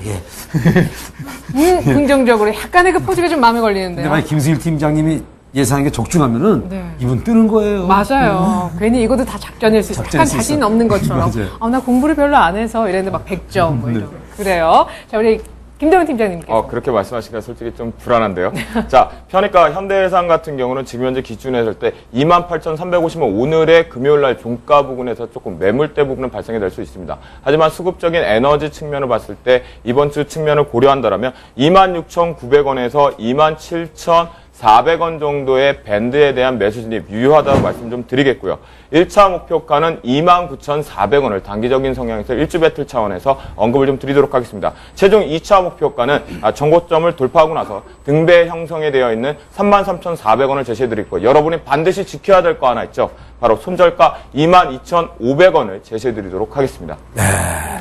예. 긍정적으로 약간의 그 포즈가 좀 마음에 걸리는데요. 근데 만약 김승일 팀장님이 예상한 게 적중하면은 네. 이분 뜨는 거예요. 맞아요. 괜히 이것도 다 작전일 수 있어. 약간 수 자신 있어. 없는 것처럼. 맞아요. 나 공부를 별로 안 해서 이랬는데 막 100점 뭐 이런. 그래요. 자, 우리 김동현 팀장님께서. 그렇게 말씀하시니까 솔직히 좀 불안한데요. 자, 편의과 현대해상 같은 경우는 지금 현재 기준했을 때 28,350원 오늘의 금요일날 종가 부근에서 조금 매물대 부분은 발생이 될 수 있습니다. 하지만 수급적인 에너지 측면을 봤을 때 이번 주 측면을 고려한다면 26,900원에서 27,400원 정도의 밴드에 대한 매수 진입 유효하다고 말씀 좀 드리겠고요. 1차 목표가는 29,400원을 단기적인 성향에서 1주 배틀 차원에서 언급을 좀 드리도록 하겠습니다. 최종 2차 목표가는 정고점을 돌파하고 나서 등배 형성에 되어 있는 33,400원을 제시해드리고 여러분이 반드시 지켜야 될 거 하나 있죠. 바로 손절가 22,500원을 제시해드리도록 하겠습니다.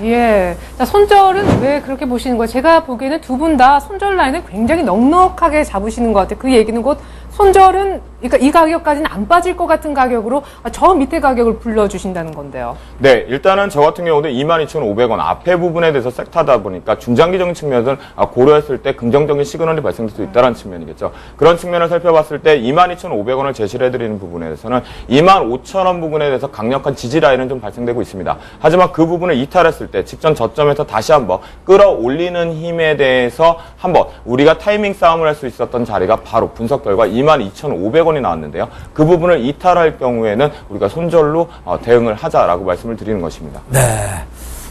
예. 자, 손절은 왜 그렇게 보시는 거예요? 제가 보기에는 두 분 다 손절 라인을 굉장히 넉넉하게 잡으시는 것 같아요. 그 얘기는 곧 손절은 그러니까 이 가격까지는 안 빠질 것 같은 가격으로 저 밑에 가격을 불러주신다는 건데요. 네, 일단은 저 같은 경우도 22,500원 앞에 부분에 대해서 섹터다 보니까 중장기적인 측면은 고려했을 때 긍정적인 시그널이 발생될 수 있다는 측면이겠죠. 그런 측면을 살펴봤을 때 22,500원을 제시를 해드리는 부분에 대해서는 25,000원 부분에 대해서 강력한 지지 라인은 좀 발생되고 있습니다. 하지만 그 부분을 이탈했을 때 직전 저점에서 다시 한번 끌어올리는 힘에 대해서 한번 우리가 타이밍 싸움을 할 수 있었던 자리가 바로 분석 결과 22,500원이 나왔는데요. 그 부분을 이탈할 경우에는 우리가 손절로 대응을 하자라고 말씀을 드리는 것입니다. 네.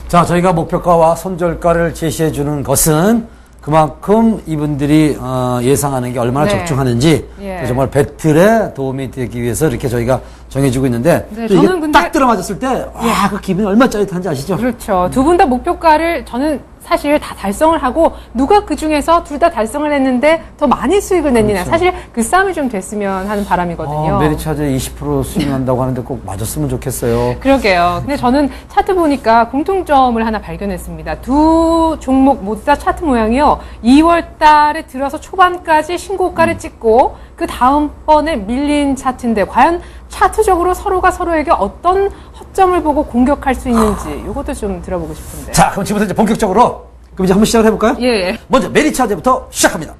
자, 저희가 목표가와 손절가를 제시해 주는 것은 그만큼 이분들이 예상하는 게 얼마나 네. 적중하는지 예. 정말 배틀에 도움이 되기 위해서 이렇게 저희가 정해주고 있는데 네, 또 이게 저는 근데- 딱 들어맞았을 때 그 기분이 얼마나 짜릿한지 아시죠? 그렇죠. 두 분 다 목표가를 저는 사실 다 달성을 하고 누가 그 중에서 둘 다 달성을 했는데 더 많이 수익을 냈느냐. 사실 그 싸움이 좀 됐으면 하는 바람이거든요. 메리차즈 20% 수익 난다고 하는데 꼭 맞았으면 좋겠어요. 그러게요. 근데 저는 차트 보니까 공통점을 하나 발견했습니다. 두 종목 모두 다 차트 모양이요. 2월 달에 들어서 초반까지 신고가를 찍고 그 다음번에 밀린 차트인데 과연 차트적으로 서로가 서로에게 어떤 허점을 보고 공격할 수 있는지 이것도 좀 들어보고 싶은데. 자, 그럼 지금부터 이제 본격적으로 그럼 이제 한번 시작을 해볼까요? 예. 먼저 메리차즈부터 시작합니다.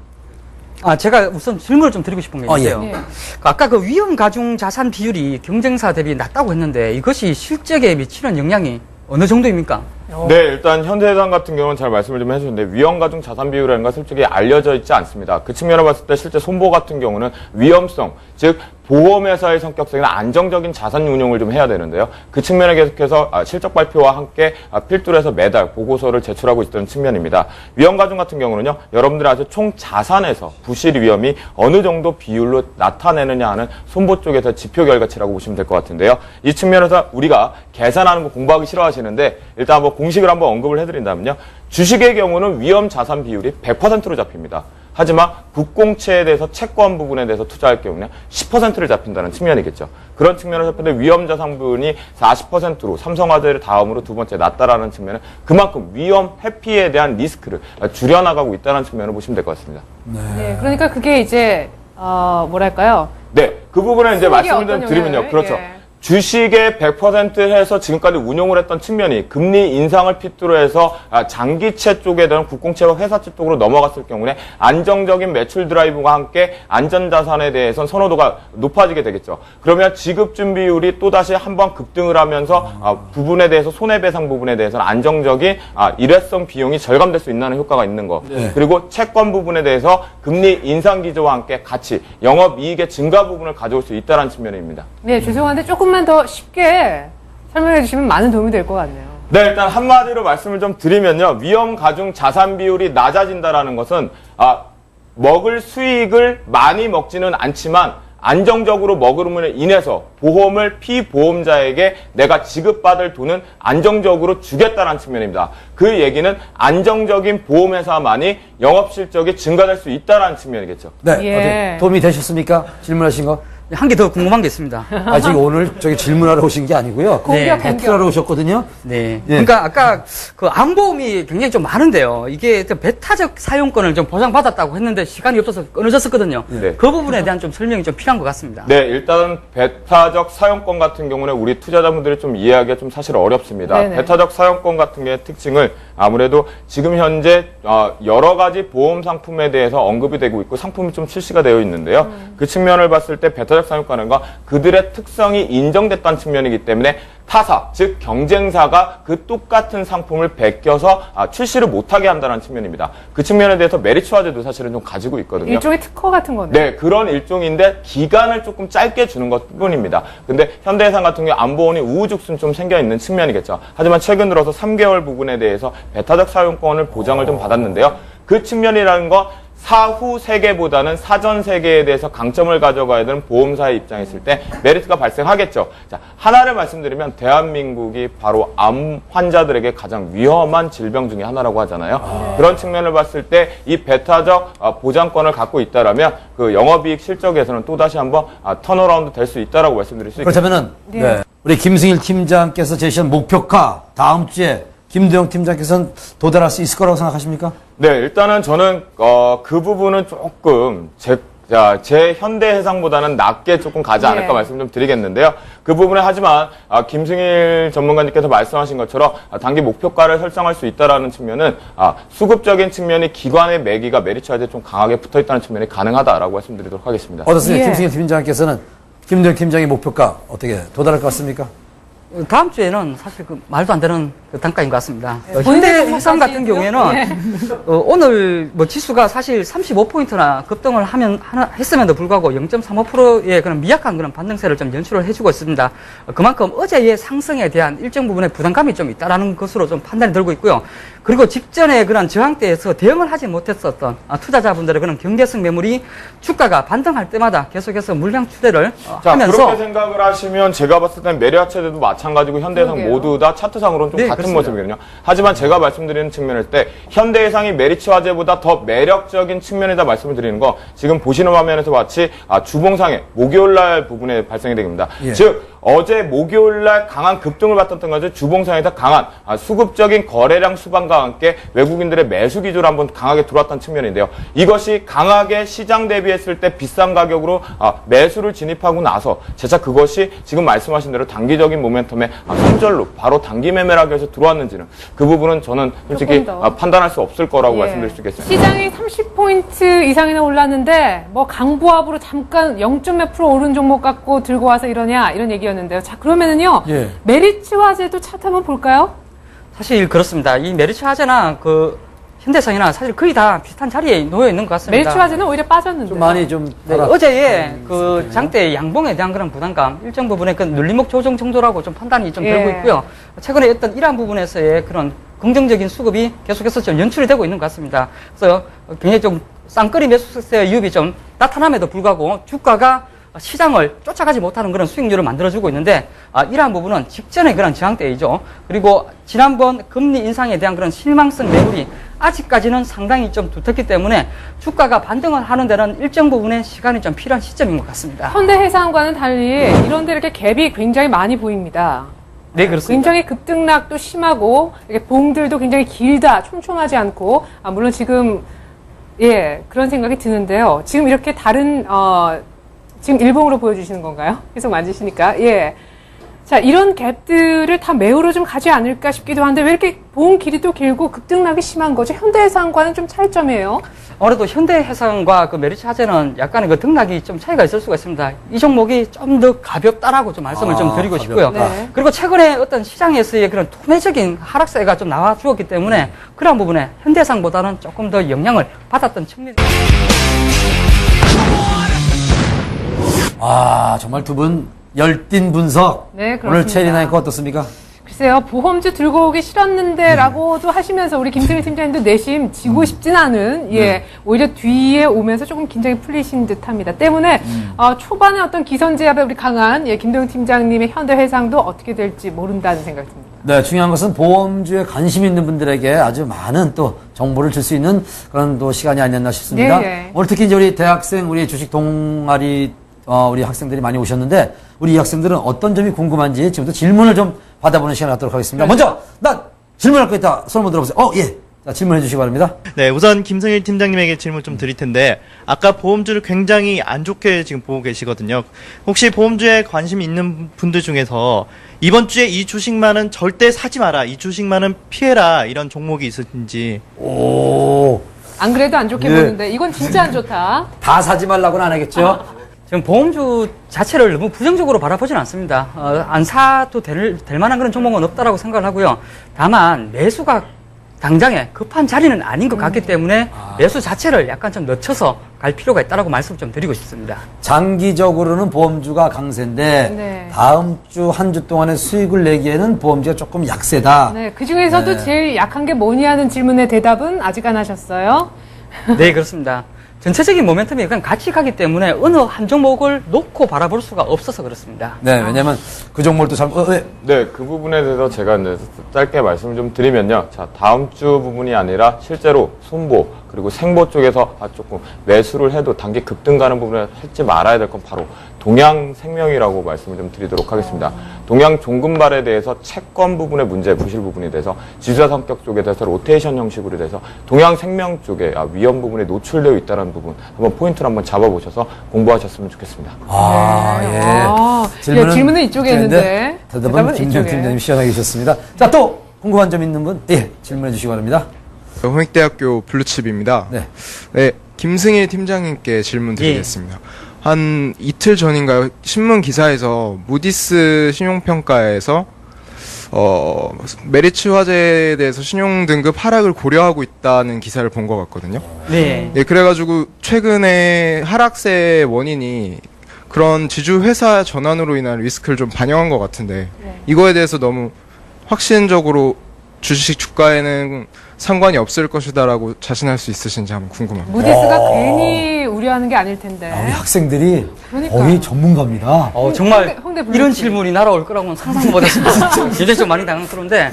제가 우선 질문을 좀 드리고 싶은 게 있어요. 예. 아까 그 위험 가중 자산 비율이 경쟁사 대비 낮다고 했는데 이것이 실적에 미치는 영향이 어느 정도입니까? 네, 일단 현대해상 같은 경우는 잘 말씀을 좀 해주셨는데 위험가중 자산 비율이라는 건 솔직히 알려져 있지 않습니다. 그 측면을 봤을 때 실제 손보 같은 경우는 위험성, 즉 보험회사의 성격상이나 안정적인 자산 운용을 좀 해야 되는데요. 그 측면에 계속해서 실적 발표와 함께 필두로 매달 보고서를 제출하고 있던 측면입니다. 위험가중 같은 경우는요, 여러분들이 아주 총 자산에서 부실 위험이 어느 정도 비율로 나타내느냐 하는 손보 쪽에서 지표 결과치라고 보시면 될 것 같은데요. 이 측면에서 우리가 계산하는 거 공부하기 싫어하시는데 일단 한번 공식을 한번 언급을 해드린다면요. 주식의 경우는 위험 자산 비율이 100%로 잡힙니다. 하지만 국공채에 대해서 채권 부분에 대해서 투자할 경우는 10%를 잡힌다는 측면이겠죠. 그런 측면에서 볼 때 위험 자산 부분이 40%로 삼성화재를 다음으로 두 번째 낮다라는 측면은 그만큼 위험 회피에 대한 리스크를 줄여나가고 있다는 측면을 보시면 될 것 같습니다. 네. 그러니까 그게 이제 뭐랄까요? 네, 그 부분에 이제 수익이 말씀을 좀 어떤 드리면요. 영향을? 그렇죠. 예. 주식의 100% 해서 지금까지 운용을 했던 측면이 금리 인상을 필두로 해서 장기채 쪽에 대한 국공채와 회사채 쪽으로 넘어갔을 경우에 안정적인 매출 드라이브와 함께 안전자산에 대해서는 선호도가 높아지게 되겠죠. 그러면 지급준비율이 또다시 한번 급등을 하면서 부분에 대해서 손해배상 부분에 대해서는 안정적인 일회성 비용이 절감될 수 있다는 효과가 있는 거. 네. 그리고 채권 부분에 대해서 금리 인상 기조와 함께 같이 영업이익의 증가 부분을 가져올 수 있다는 측면입니다. 네, 죄송한데 조금만 더 쉽게 설명해 주시면 많은 도움이 될 것 같네요. 네, 일단 한마디로 말씀을 좀 드리면요. 위험 가중 자산 비율이 낮아진다라는 것은 먹을 수익을 많이 먹지는 않지만 안정적으로 먹음으로 인해서 보험을 피보험자에게 내가 지급받을 돈은 안정적으로 주겠다는 측면입니다. 그 얘기는 안정적인 보험회사만이 영업실적이 증가될 수 있다는 측면이겠죠. 네, 예. 어떻게 도움이 되셨습니까? 질문하신 거? 한 개 더 궁금한 게 있습니다. 지금 오늘 저기 질문하러 오신 게 아니고요. 공격, 공격. 배틀하러 오셨거든요. 네. 예. 그러니까 아까 그 안보험이 굉장히 좀 많은데요. 이게 배타적 사용권을 좀 보장받았다고 했는데 시간이 없어서 끊어졌었거든요. 네. 그 부분에 대한 좀 설명이 좀 필요한 것 같습니다. 네, 일단 배타적 사용권 같은 경우는 우리 투자자분들이 좀 이해하기가 좀 사실 어렵습니다. 네네. 배타적 사용권 같은 게 특징을 아무래도 지금 현재 여러 가지 보험 상품에 대해서 언급이 되고 있고 상품이 좀 출시가 되어 있는데요. 그 측면을 봤을 때 배타적 사용권은 그들의 특성이 인정됐다는 측면이기 때문에 타사, 즉 경쟁사가 그 똑같은 상품을 베껴서 출시를 못하게 한다는 측면입니다. 그 측면에 대해서 메리츠화재도 사실은 좀 가지고 있거든요. 일종의 특허 같은 건데. 네, 그런 일종인데 기간을 조금 짧게 주는 것뿐입니다. 근데 현대해상 같은 경우 안보원이 우후죽순 좀 생겨 있는 측면이겠죠. 하지만 최근 들어서 3개월 부분에 대해서 배타적 사용권을 보장을 좀 받았는데요. 그 측면이라는 건 사후 세계보다는 사전 세계에 대해서 강점을 가져가야 되는 보험사의 입장에 있을 때 메리트가 발생하겠죠. 자, 하나를 말씀드리면 대한민국이 바로 암 환자들에게 가장 위험한 질병 중에 하나라고 하잖아요. 그런 측면을 봤을 때 이 배타적 보장권을 갖고 있다라면 그 영업이익 실적에서는 또다시 한번 턴어라운드 될 수 있다라고 말씀드릴 수 있겠습니다. 그렇다면은 네. 우리 김승일 팀장께서 제시한 목표가 다음 주에 김두영 팀장께서는 도달할 수 있을 거라고 생각하십니까? 네, 일단은 저는 그 부분은 조금 제 현대해상보다는 낮게 조금 가지 않을까 네. 말씀 좀 드리겠는데요. 그 부분에 하지만 김승일 전문가님께서 말씀하신 것처럼 단기 목표가를 설정할 수 있다라는 측면은 수급적인 측면이 기관의 매기가 메리츠화재에 좀 강하게 붙어있다는 측면이 가능하다라고 말씀드리도록 하겠습니다. 어떻습니까? 예. 김승일 팀장께서는 김두영 팀장의 목표가 어떻게 도달할 것 같습니까? 다음 주에는 사실 그 말도 안 되는 그 단가인 것 같습니다. 본인의 현대해상 같은 종목까지도요? 경우에는 오늘 뭐 지수가 사실 35포인트나 급등을 했음에도 불구하고 0.35%의 그런 미약한 그런 반등세를 좀 연출을 해주고 있습니다. 그만큼 어제의 상승에 대한 일정 부분의 부담감이 좀 있다라는 것으로 좀 판단이 들고 있고요. 그리고 직전에 그런 저항대에서 대응을 하지 못했었던 투자자분들의 그런 경계성 매물이 주가가 반등할 때마다 계속해서 물량 추대를 하면서 그렇게 생각을 하시면 제가 봤을 땐 메리츠화재도 마찬가지고 현대해상 그러게요. 모두 다 차트상으로는 좀 네, 같은 그렇습니다. 모습이거든요. 하지만 제가 말씀드리는 측면일 때 현대해상이 메리츠화재보다 더 매력적인 측면이다 말씀을 드리는 거 지금 보시는 화면에서 같이 주봉상의 목요일날 부분에 발생이 됩니다. 예. 즉 어제 목요일날 강한 급등을 받았던 것은 주봉상에서 강한 수급적인 거래량 수반과 함께 외국인들의 매수 기조로 한번 강하게 들어왔던 측면인데요. 이것이 강하게 시장 대비했을 때 비싼 가격으로 매수를 진입하고 나서 재차 그것이 지금 말씀하신 대로 단기적인 모멘텀에 손절로 바로 단기 매매라고 해서 들어왔는지는 그 부분은 저는 솔직히 조금 더. 판단할 수 없을 거라고 예. 말씀드릴 수 있겠습니다. 시장이 30포인트 이상이나 올랐는데 뭐 강보합으로 잠깐 0.몇 프로 오른 종목 갖고 들고 와서 이러냐 이런 얘기였는데요. 자, 그러면은요. 예. 메리츠화재도 차트 한번 볼까요? 사실 그렇습니다. 이 메리츠화재나 그 현대해상이나 사실 거의 다 비슷한 자리에 놓여 있는 것 같습니다. 메리츠화재는 오히려 빠졌는데. 좀 많이 좀 네, 어제의 그 장대 양봉에 대한 그런 부담감, 일정 부분의 그 눌림목 조정 정도라고 좀 판단이 좀 예. 되고 있고요. 최근에 어떤 이러한 부분에서의 그런 긍정적인 수급이 계속해서 좀 연출이 되고 있는 것 같습니다. 그래서 굉장히 좀 쌍끌이 매수세의 유입이 좀 나타남에도 불구하고 주가가 시장을 쫓아가지 못하는 그런 수익률을 만들어주고 있는데 이러한 부분은 직전의 그런 저항대이죠. 그리고 지난번 금리 인상에 대한 그런 실망성 매물이 아직까지는 상당히 좀 두텁기 때문에 주가가 반등을 하는 데는 일정 부분의 시간이 좀 필요한 시점인 것 같습니다. 현대해상과는 달리 이런 데 이렇게 갭이 굉장히 많이 보입니다. 네, 그렇습니다. 굉장히 급등락도 심하고 이렇게 봉들도 굉장히 길다, 촘촘하지 않고 물론 지금 그런 생각이 드는데요. 지금 이렇게 다른 지금 일봉으로 보여주시는 건가요? 계속 만지시니까 자, 이런 갭들을 다 매우로 좀 가지 않을까 싶기도 한데 왜 이렇게 봉 길이도 길고 급등락이 심한 거죠? 현대해상과는 좀 차이점이에요. 아무래도 현대해상과 그 메리츠화재는 약간의 그 등락이 좀 차이가 있을 수가 있습니다. 이 종목이 좀 더 가볍다라고 좀 말씀을 좀 드리고 싶고요. 네. 그리고 최근에 어떤 시장에서의 그런 투매적인 하락세가 좀 나와 주었기 때문에 그런 부분에 현대해상보다는 조금 더 영향을 받았던 측면이. 정말 두 분 열띤 분석. 네, 그렇습니다. 오늘 체리나이거 어떻습니까? 글쎄요, 보험주 들고 오기 싫었는데 라고도 하시면서 우리 김승일 팀장님도 내심 지고 싶진 않은 오히려 뒤에 오면서 조금 긴장이 풀리신 듯합니다. 때문에 초반에 어떤 기선제압에 우리 강한 김도영 팀장님의 현대해상도 어떻게 될지 모른다는 생각이 듭니다. 네, 중요한 것은 보험주에 관심 있는 분들에게 아주 많은 또 정보를 줄 수 있는 그런 또 시간이 아니었나 싶습니다. 네. 오늘 특히 이제 우리 대학생 우리 주식 동아리 우리 학생들이 많이 오셨는데 우리 이 학생들은 어떤 점이 궁금한지 지금부터 질문을 좀 받아보는 시간을 갖도록 하겠습니다. 먼저 나 질문할 거 있다. 손 한번 들어보세요. 예. 자, 질문해 주시기 바랍니다. 네, 우선 김성일 팀장님에게 질문 좀 드릴 텐데 아까 보험주를 굉장히 안 좋게 지금 보고 계시거든요. 혹시 보험주에 관심 있는 분들 중에서 이번 주에 이 주식만은 절대 사지 마라, 이 주식만은 피해라 이런 종목이 있으신지. 오. 안 그래도 안 좋게 예. 보는데 이건 진짜 안 좋다. 다 사지 말라고는 안 하겠죠? 지금 보험주 자체를 너무 부정적으로 바라보지는 않습니다. 안 사도 될 만한 그런 종목은 없다라고 생각을 하고요. 다만 매수가 당장에 급한 자리는 아닌 것 같기 때문에 매수 자체를 약간 좀 늦춰서 갈 필요가 있다라고 말씀을 좀 드리고 싶습니다. 장기적으로는 보험주가 강세인데 네. 다음 주 한 주 동안의 수익을 내기에는 보험주가 조금 약세다. 네, 그 중에서도 네. 제일 약한 게 뭐니 하는 질문의 대답은 아직 안 하셨어요. 네, 그렇습니다. 전체적인 모멘텀이 그냥 같이 가기 때문에 어느 한 종목을 놓고 바라볼 수가 없어서 그렇습니다. 네, 왜냐면 그 종목을 또 잘, 네. 네, 그 부분에 대해서 제가 이제 짧게 말씀을 좀 드리면요. 자, 다음 주 부분이 아니라 실제로 손보 그리고 생보 쪽에서 조금 매수를 해도 단기 급등 가는 부분에 하지 말아야 될 건 바로 동양생명이라고 말씀을 좀 드리도록 하겠습니다. 동양종금발에 대해서 채권 부분의 문제, 부실 부분에 대해서 지주사 성격 쪽에 대해서 로테이션 형식으로 돼서 동양생명 쪽에 위험 부분에 노출되어 있다는 부분 한번 포인트를 한번 잡아보셔서 공부하셨으면 좋겠습니다. 질문은 이쪽에 있는데 대답은 김정 팀장님 시원하게 주셨습니다. 자, 또 궁금한 점 있는 분? 예, 질문해 주시기 바랍니다. 홍익대학교 블루칩입니다. 네. 네, 김승일 팀장님께 질문 드리겠습니다. 한 이틀 전인가요? 신문 기사에서 무디스 신용평가에서 메리츠 화재에 대해서 신용 등급 하락을 고려하고 있다는 기사를 본 것 같거든요. 네. 예, 그래가지고 최근에 하락세의 원인이 그런 지주 회사 전환으로 인한 리스크를 좀 반영한 것 같은데 이거에 대해서 너무 확신적으로 주식 주가에는 상관이 없을 것이다라고 자신할 수 있으신지 한번 궁금합니다. 무디스가 괜히 우려하는 게 아닐 텐데. 우리 학생들이 그러니까요. 거의 전문가입니다. 정말 홍대 이런 질문이 날아올 거라고는 상상도 못했습니다. 굉장히 좀 많이 당황스러운데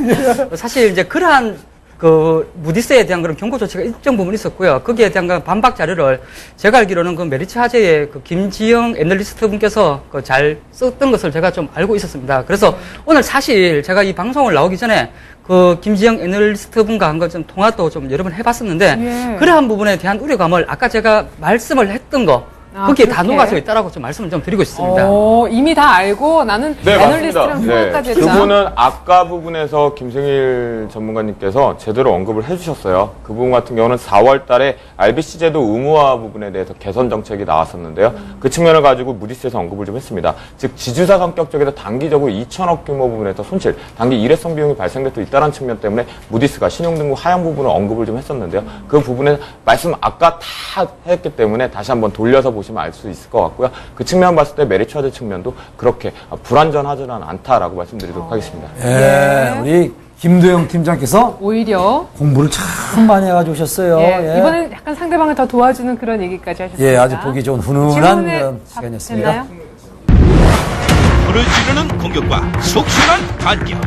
사실 이제 그러한 그 무디스에 대한 그런 경고 조치가 일정 부분 있었고요. 거기에 대한 그 반박 자료를 제가 알기로는 그 메리츠 화재의 그 김지영 애널리스트 분께서 그 잘 썼던 것을 제가 좀 알고 있었습니다. 그래서 오늘 사실 제가 이 방송을 나오기 전에 그 김지영 애널리스트 분과 한 거 좀 통화도 좀 여러 번 해봤었는데 그러한 부분에 대한 우려감을 아까 제가 말씀을 했던 거 거기에 다 녹아져 있다라고 좀 말씀을 좀 드리고 싶습니다. 이미 다 알고 나는 네, 애널리스트랑 맞습니다. 통화까지 네, 했다. 그분은 아까 부분에서 김승일 전문가님께서 제대로 언급을 해주셨어요. 그 부분 같은 경우는 4월 달에 RBC 제도 의무화 부분에 대해서 개선 정책이 나왔었는데요. 그 측면을 가지고 무디스에서 언급을 좀 했습니다. 즉 지주사 성격 쪽에서 단기적으로 2천억 규모 부분에서 손실, 단기 일회성 비용이 발생될 수 있다는 측면 때문에 무디스가 신용등급 하향 부분을 언급을 좀 했었는데요. 그 부분에 말씀 아까 다 했기 때문에 다시 한번 돌려서 보시면 알 수 있을 것 같고요. 그 측면 봤을 때 메리츠 화재 측면도 그렇게 불안전하지는 않다라고 말씀드리도록 하겠습니다. 우리 김도영 팀장께서 오히려 공부를 참 많이 해가지고 오셨어요. 이번엔 약간 상대방을 더 도와주는 그런 얘기까지 하셨습니다. 예, 아주 보기 좋은 훈훈한 질문에 시간이었습니다. 됐나요? 불을 지르는 공격과 속 시원한 반격.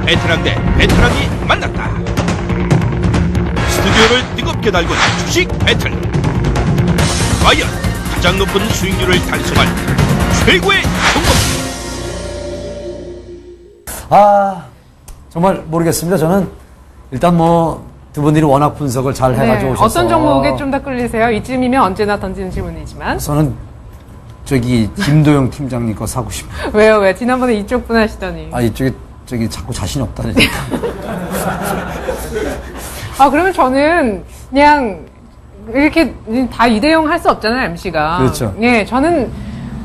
베테랑 대 베테랑이 만났다. 스튜디오를 뜨겁게 달군 주식 배틀. 과연 가장 높은 수익률을 달성한 최고의 종목. 정말 모르겠습니다. 저는 일단 두 분들이 워낙 분석을 잘 해가지고 오셔서 어떤 종목에 좀 더 끌리세요? 이쯤이면 언제나 던지는 질문이지만. 저는 김도영 팀장님 거 사고 싶어요. 왜요? 왜? 지난번에 이쪽 분 하시더니. 이쪽에 자꾸 자신 없다니까. 그러면 저는 그냥 이렇게 다 2대0 할 수 없잖아요, MC가. 그렇죠. 예, 저는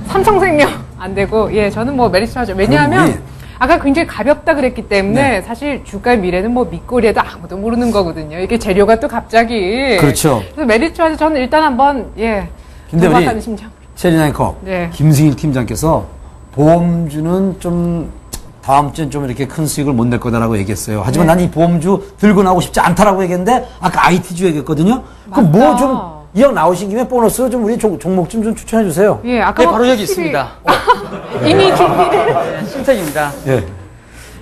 삼성생명 안 되고, 저는 메리츠 화재. 왜냐하면 아까 굉장히 가볍다 그랬기 때문에 사실 주가의 미래는 밑거리에도 아무도 모르는 거거든요. 이게 재료가 또 갑자기. 그렇죠. 그래서 메리츠 화재 저는 일단 한번, 근데 우리 심정. 체린 앵커, 김승일 팀장께서 보험주는 좀 다음 주엔 좀 이렇게 큰 수익을 못 낼 거다라고 얘기했어요. 하지만 난 이 보험주 들고 나오고 싶지 않다라고 얘기했는데 아까 IT주 얘기했거든요. 그럼 좀 이왕 나오신 김에 보너스로 좀 우리 종목 좀 추천해 주세요. 아까 바로 여기 있습니다. 이미 준비를. 신택입니다.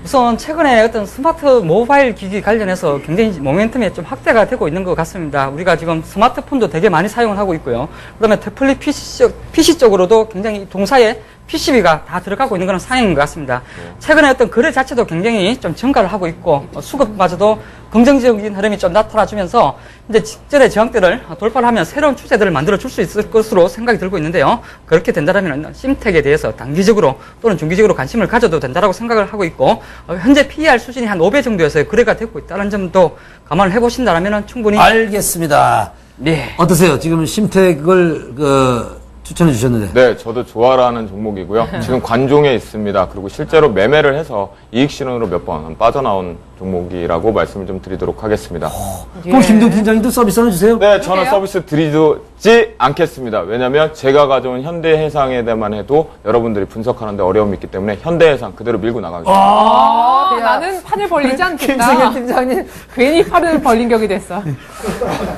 우선 최근에 어떤 스마트 모바일 기기 관련해서 굉장히 모멘텀이 좀 확대가 되고 있는 것 같습니다. 우리가 지금 스마트폰도 되게 많이 사용을 하고 있고요. 그다음에 태블릿 PC 쪽으로도 굉장히 동사에 PCB가 다 들어가고 있는 그런 상황인 것 같습니다. 최근에 어떤 거래 자체도 굉장히 좀 증가를 하고 있고 수급마저도 긍정적인 흐름이 좀 나타나주면서 이제 직전의 저항대를 돌파를 하면 새로운 추세들을 만들어 줄 수 있을 것으로 생각이 들고 있는데요. 그렇게 된다면 심텍에 대해서 단기적으로 또는 중기적으로 관심을 가져도 된다라고 생각을 하고 있고 현재 PER 수준이 한 5배 정도에서 거래가 되고 있다는 점도 감안을 해보신다면 충분히 알겠습니다. 네. 어떠세요? 지금 심택을 추천해 주셨는데. 네, 저도 좋아라는 종목이고요. 지금 관종에 있습니다. 그리고 실제로 매매를 해서 이익 실현으로 몇 번 빠져나온 종목이라고 말씀을 좀 드리도록 하겠습니다. 그럼 김동 팀장님도 서비스 하나 주세요. 네, 저는 서비스 드리지 않겠습니다. 왜냐하면 제가 가져온 현대해상에 대해만 해도 여러분들이 분석하는데 어려움이 있기 때문에 현대해상 그대로 밀고 나가겠습니다. 나는 판을 벌리지 않겠다. 김승현 팀장님. 괜히 팔을 벌린 격이 됐어.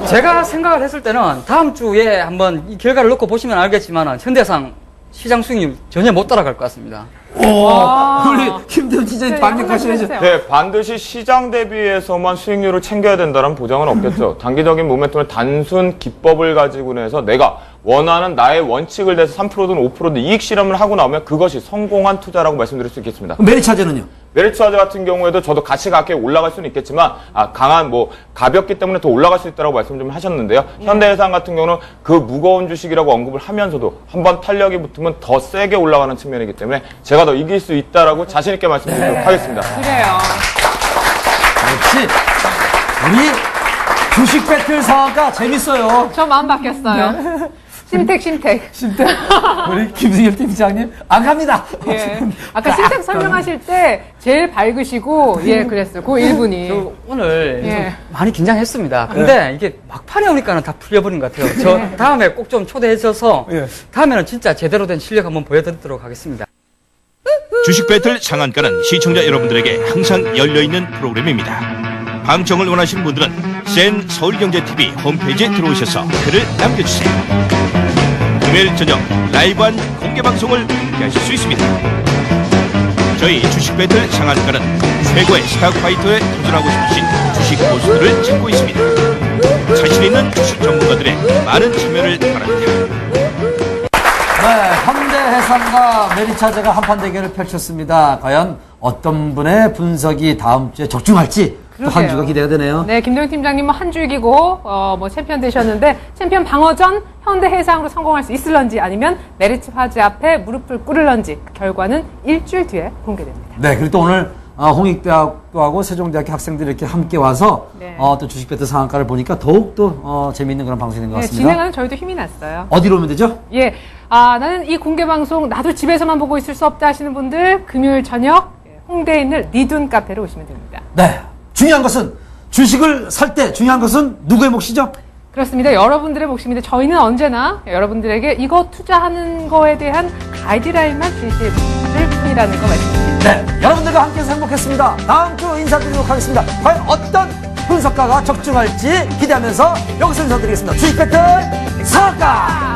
제가 생각을 했을 때는 다음 주에 한번 이 결과를 놓고 보시면 알겠지만 현대해상 시장 수익률 전혀 못 따라갈 것 같습니다. 우리 김동 팀장님 네, 반격하셔야죠. 한번 네, 반드시 시장 대비해서만 수익률을 챙겨야 된다는 보장은 없겠죠. 단기적인 모멘텀을 단순 기법을 가지고 해서 내가 원하는 나의 원칙을 대해서 3%든 5%든 이익 실험을 하고 나오면 그것이 성공한 투자라고 말씀드릴 수 있겠습니다. 메리차제는요? 메리츠화재 같은 경우에도 저도 같이 가게 올라갈 수는 있겠지만 강한 가볍기 때문에 더 올라갈 수 있다고 말씀 좀 하셨는데요. 현대해상 같은 경우는 그 무거운 주식이라고 언급을 하면서도 한번 탄력이 붙으면 더 세게 올라가는 측면이기 때문에 제가 더 이길 수 있다라고 자신 있게 말씀드리도록 하겠습니다. 그래요. 역시 우리 주식 배틀 상황가 재밌어요. 저 마음 바뀌었어요. 심택. 우리 김승현 팀장님 안 갑니다. 예. 아까 심택 설명하실 때 제일 밝으시고 그랬어요. 그 1분이. 저 오늘 예. 좀 많이 긴장했습니다. 근데 이게 막판에 오니까는 다 풀려버린 것 같아요. 저 다음에 꼭 좀 초대해 주셔서 다음에는 진짜 제대로 된 실력 한번 보여드리도록 하겠습니다. 주식 배틀 상한가는 시청자 여러분들에게 항상 열려있는 프로그램입니다. 방청을 원하시는 분들은 센 서울경제TV 홈페이지에 들어오셔서 글을 남겨주세요. 금요일 저녁 라이브한 공개방송을 함께하실 수 있습니다. 저희 주식 배틀 상한가는 최고의 스탁파이터에 도전하고 싶으신 주식 고수들을 찾고 있습니다. 자신 있는 주식 전문가들의 많은 참여를 바랍니다. 네, 현대해상과 메리차제가 한판 대결을 펼쳤습니다. 과연 어떤 분의 분석이 다음 주에 적중할지 또 한 주가 기대가 되네요. 네, 김동현 팀장님은 한 주 이기고 챔피언 되셨는데 챔피언 방어전 현대해상으로 성공할 수 있을런지 아니면 메리츠화재 앞에 무릎을 꿇을런지 그 결과는 일주일 뒤에 공개됩니다. 네, 그리고 또 오늘 홍익대학교하고 세종대학교 학생들이 이렇게 함께 와서 또 주식 배틀 상한가를 보니까 더욱 또 재미있는 그런 방송이 된 것 같습니다. 진행하는 저희도 힘이 났어요. 어디로 오면 되죠? 예, 나는 이 공개 방송 나도 집에서만 보고 있을 수 없다 하시는 분들 금요일 저녁 홍대에 있는 리둔 카페로 오시면 됩니다. 네, 중요한 것은 주식을 살 때 중요한 것은 누구의 몫이죠? 그렇습니다. 여러분들의 몫입니다. 저희는 언제나 여러분들에게 이거 투자하는 거에 대한 가이드라인만 주실 뿐이라는 거 말씀드립니다. 네, 여러분들과 함께해서 행복했습니다. 다음 주 인사드리도록 하겠습니다. 과연 어떤 분석가가 적중할지 기대하면서 여기서 인사드리겠습니다. 주식 배틀 상한가!